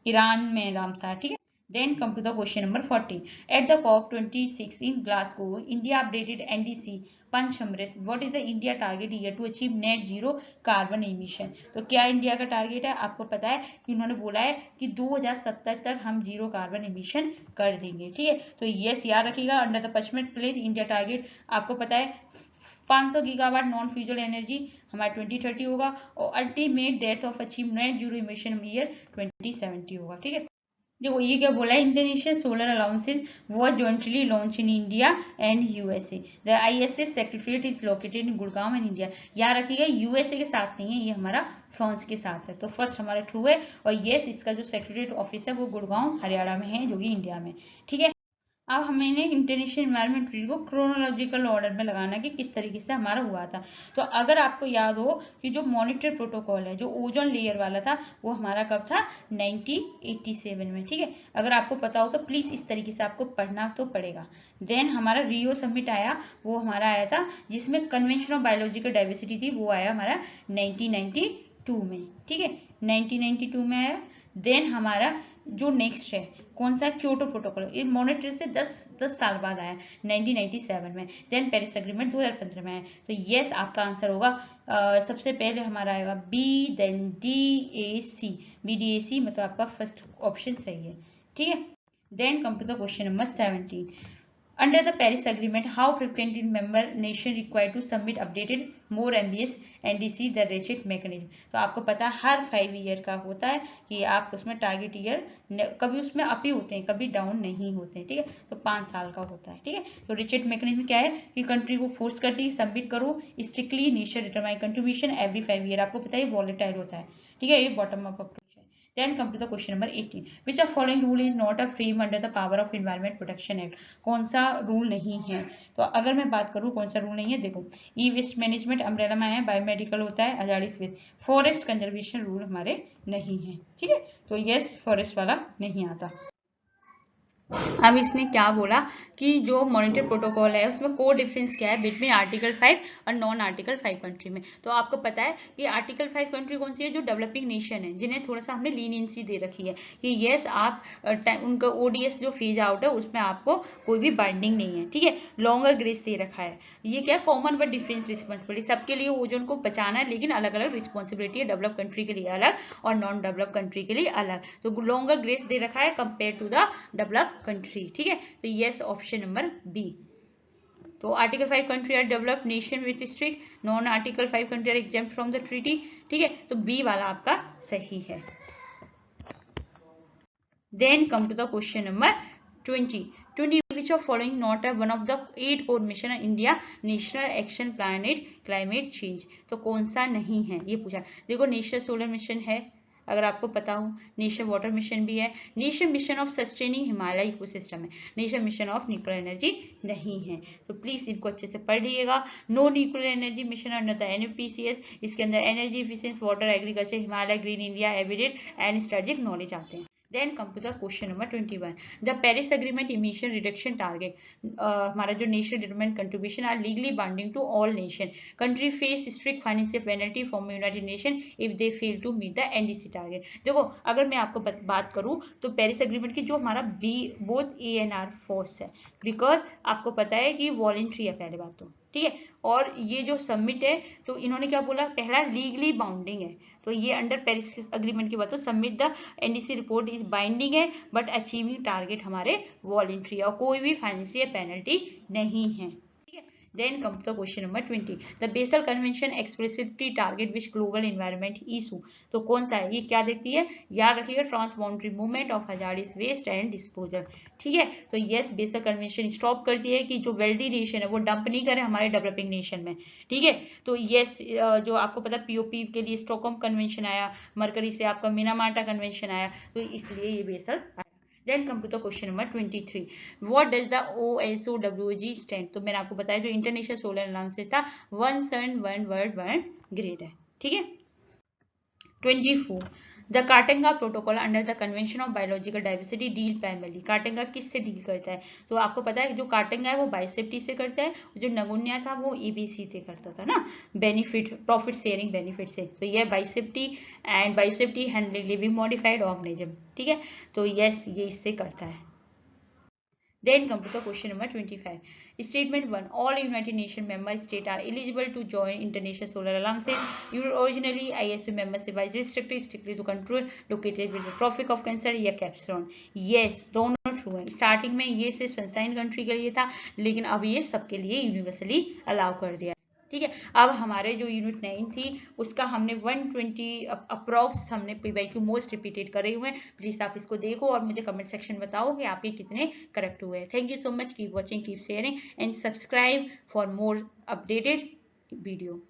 [SPEAKER 1] ईरान में रामसार। ठीक है, then come to the question number 14. At the COP26 in Glasgow, India updated NDC Panchamrit. What is the India target year to achieve net zero carbon emission? तो क्या India का target है? आपको पता है कि उन्होंने बोला है कि 2070 तक हम जीरो कार्बन इमिशन कर देंगे। ठीक है, तो यस याद रखिएगा, under the Panchamrit pledge India target आपको पता है 500 गीगावाट नॉन फ्यूजल एनर्जी हमारा 2030 होगा और ultimate date of achieve net zero emission year 2070 होगा। ठीक है, देखो ये क्या बोला है, इंटरनेशनल सोलर अलाउंसेस वो jointly launch in India and USA. The ISS secretariat is located in Gurgaon and India. याद रखिएगा यूएसए के साथ नहीं है, ये हमारा फ्रांस के साथ है, तो फर्स्ट हमारा ट्रू है। और यस, इसका जो सेक्रेटरीट ऑफिस है वो गुड़गांव हरियाणा में है, जो कि इंडिया में, ठीक है। अब हमें इंटरनेशनल एनवायरमेंट ट्रीटी को क्रोनोलॉजिकल ऑर्डर में लगाना कि किस तरीके से हमारा हुआ था। तो अगर आपको याद हो कि जो मॉनिटर प्रोटोकॉल है, जो ओजोन लेयर वाला था, वो हमारा कब था, 1987 में, ठीक है। अगर आपको पता हो तो प्लीज इस तरीके से आपको पढ़ना तो पड़ेगा। देन हमारा रियो समिट आया, वो हमारा आया था जिसमें कन्वेंशन ऑफ बायोलॉजिकल डाइवर्सिटी थी, वो आया हमारा 1992 में, ठीक है, 1992 में आया। देन हमारा जो नेक्स्ट है कौन सा, क्योटो प्रोटोकॉल, ये मॉनिटर से 10 साल बाद आया 1997 में। देन पेरिस एग्रीमेंट 2015 में आया। तो यस, आपका आंसर होगा सबसे पहले हमारा आएगा B, then D A C, B D A C, मतलब आपका फर्स्ट ऑप्शन सही है, ठीक है। Then come to the question number 17। Under the Paris Agreement, how frequently member nation required to submit updated, more ambitious NDC the ratchet mechanism? तो आपको पता है हर 5 ईयर का होता है कि आप उसमें टारगेट ईयर कभी उसमें अप ही होते हैं, कभी डाउन नहीं होते हैं, ठीक है। तो 5 साल का होता है, ठीक है। तो रिचेट मैकेनिज्म क्या है कि कंट्री को फोर्स करती है सबमिट करो strictly nation determine contribution every 5 year. आपको पता है वॉलेटाइल होता है, ठीक है, ये बॉटम अप अप्रोच है। Then come to the question number 18. Which of following rule is not a frame under the Power of Environment Protection Act? कौन सा रूल नहीं है? तो अगर मैं बात करूं कौन सा रूल नहीं है, देखो ई वेस्ट मैनेजमेंट अम्ब्रेला में है, बायोमेडिकल होता है, आजादी वेस्ट, फॉरेस्ट कंजर्वेशन रूल हमारे नहीं है, ठीक है। तो यस, फॉरेस्ट वाला नहीं आता। अब इसने क्या बोला कि जो मॉनिटर प्रोटोकॉल है उसमें कोर डिफरेंस क्या है बिटवीन आर्टिकल 5 और नॉन आर्टिकल 5 कंट्री में। तो आपको पता है कि आर्टिकल 5 कंट्री कौन सी है, जो डेवलपिंग नेशन है, जिन्हें थोड़ा सा हमने लीनियंसी दे रखी है कि यस आप उनका ओडीएस जो फेज आउट है उसमें आपको कोई भी बाइंडिंग नहीं है, ठीक है। लॉन्गर ग्रेस दे रखा है, ये क्या कॉमन बट डिफरेंस रिस्पॉन्सिबिलिटी, सबके लिए ओजोन को बचाना है, लेकिन अलग अलग रिस्पॉन्सिबिलिटी है, डेवलप कंट्री के लिए अलग और नॉन डेवलप कंट्री के लिए अलग। तो लॉन्गर ग्रेस दे रखा है compare to the develop country, ठीक है। तो यस, ऑप्शन नंबर बी। तो article 5 country are developed nation with strict, non article 5 country are exempt from the treaty, ठीक है। तो बी वाला आपका सही है। Then come to the question number 20. Which of following not one of the 8 core mission India national action plan climate change? तो कौन सा नहीं है ये पूछा। देखो नेशनल सोलर मिशन है, अगर आपको पता हो, नेशनल वाटर मिशन भी है, national mission of sustaining Himalaya ecosystem है, national mission of nuclear energy नहीं है। तो प्लीज इनको अच्छे से पढ़ लीजिएगा। No nuclear energy mission under the NPCS, इसके अंदर energy efficiency, water, agriculture, Himalaya, green India, evident and strategic knowledge आते हैं। Then come to the question number 21. The Paris Agreement emission reduction target, हमारा जो national determined contribution are legally binding to all nation. Country face strict financial penalty from united nation if they fail to meet the NDC target. देखो अगर मैं आपको बात करूं तो Paris agreement की जो हमारा B both A and R false है, बिकॉज आपको पता है कि वॉलेंट्री है पहले बात तो, ठीक है। और ये जो सबमिट है तो इन्होंने क्या बोला, पहला लीगली बाउंडिंग है, तो ये अंडर पेरिस अग्रीमेंट की बात तो submit the NDC report is binding है, बट अचीविंग टारगेट हमारे वॉलेंट्री है और कोई भी फाइनेंशियल पेनल्टी नहीं है, ठीक है। Then comes the question number 20. The Basel Convention explicitly target which global environment issue? तो कौन सा है, ये क्या देखती है, याद रखिएगा, transboundary movement of hazardous waste and disposal, ठीक है। तो यस, बेसल कन्वेंशन स्टॉप करती है कि जो वेल्दी नेशन है वो डंप नहीं करे हमारे डेवलपिंग नेशन में, ठीक है। तो यस, जो आपको पता पीओपी के लिए स्टॉकहोम कन्वेंशन आया, मरकरी से आपका मिनामाटा कन्वेंशन आया, तो इसलिए ये basal. Then come to the question number 23. What does the OSOWG stand? तो मैंने आपको बताया जो इंटरनेशनल सोलर अलाउंसेस था, 1 सन 1 वर्ल्ड 1 ग्रेड है, ठीक है। 24. द काटेंगा protocol under the convention of biological diversity deal primarily, काटेंगा किससे डील करता है? तो आपको पता है जो काटेंगा है वो बायोसेफ्टी से करता है, जो नगुनिया था वो ईबीसी से करता था ना, बेनिफिट प्रॉफिट शेयरिंग बेनिफिट से। तो ये biosafety and biosafety handling living modified organism, ठीक है। तो यस, ये इससे करता है। Then come to the question number 25. Statement 1. All United Nations member states are eligible to join International Solar Alliance. Originally, ISU membership was restricted strictly to country located with the Tropic of Cancer या कैप्सलॉन। Yes, दोनों true है। Starting में ये सिर्फ sunshine country के लिए था, लेकिन अब ये सबके लिए यूनिवर्सली अलाउ कर दिया, ठीक है। अब हमारे जो यूनिट 9 थी उसका हमने 120 अप्रॉक्स हमने PYQ मोस्ट रिपीटेड करे हुए हैं। प्लीज आप इसको देखो और मुझे कमेंट सेक्शन बताओ कि आपके कितने करेक्ट हुए हैं। Thank you so much, keep watching, keep sharing and subscribe for more updated video.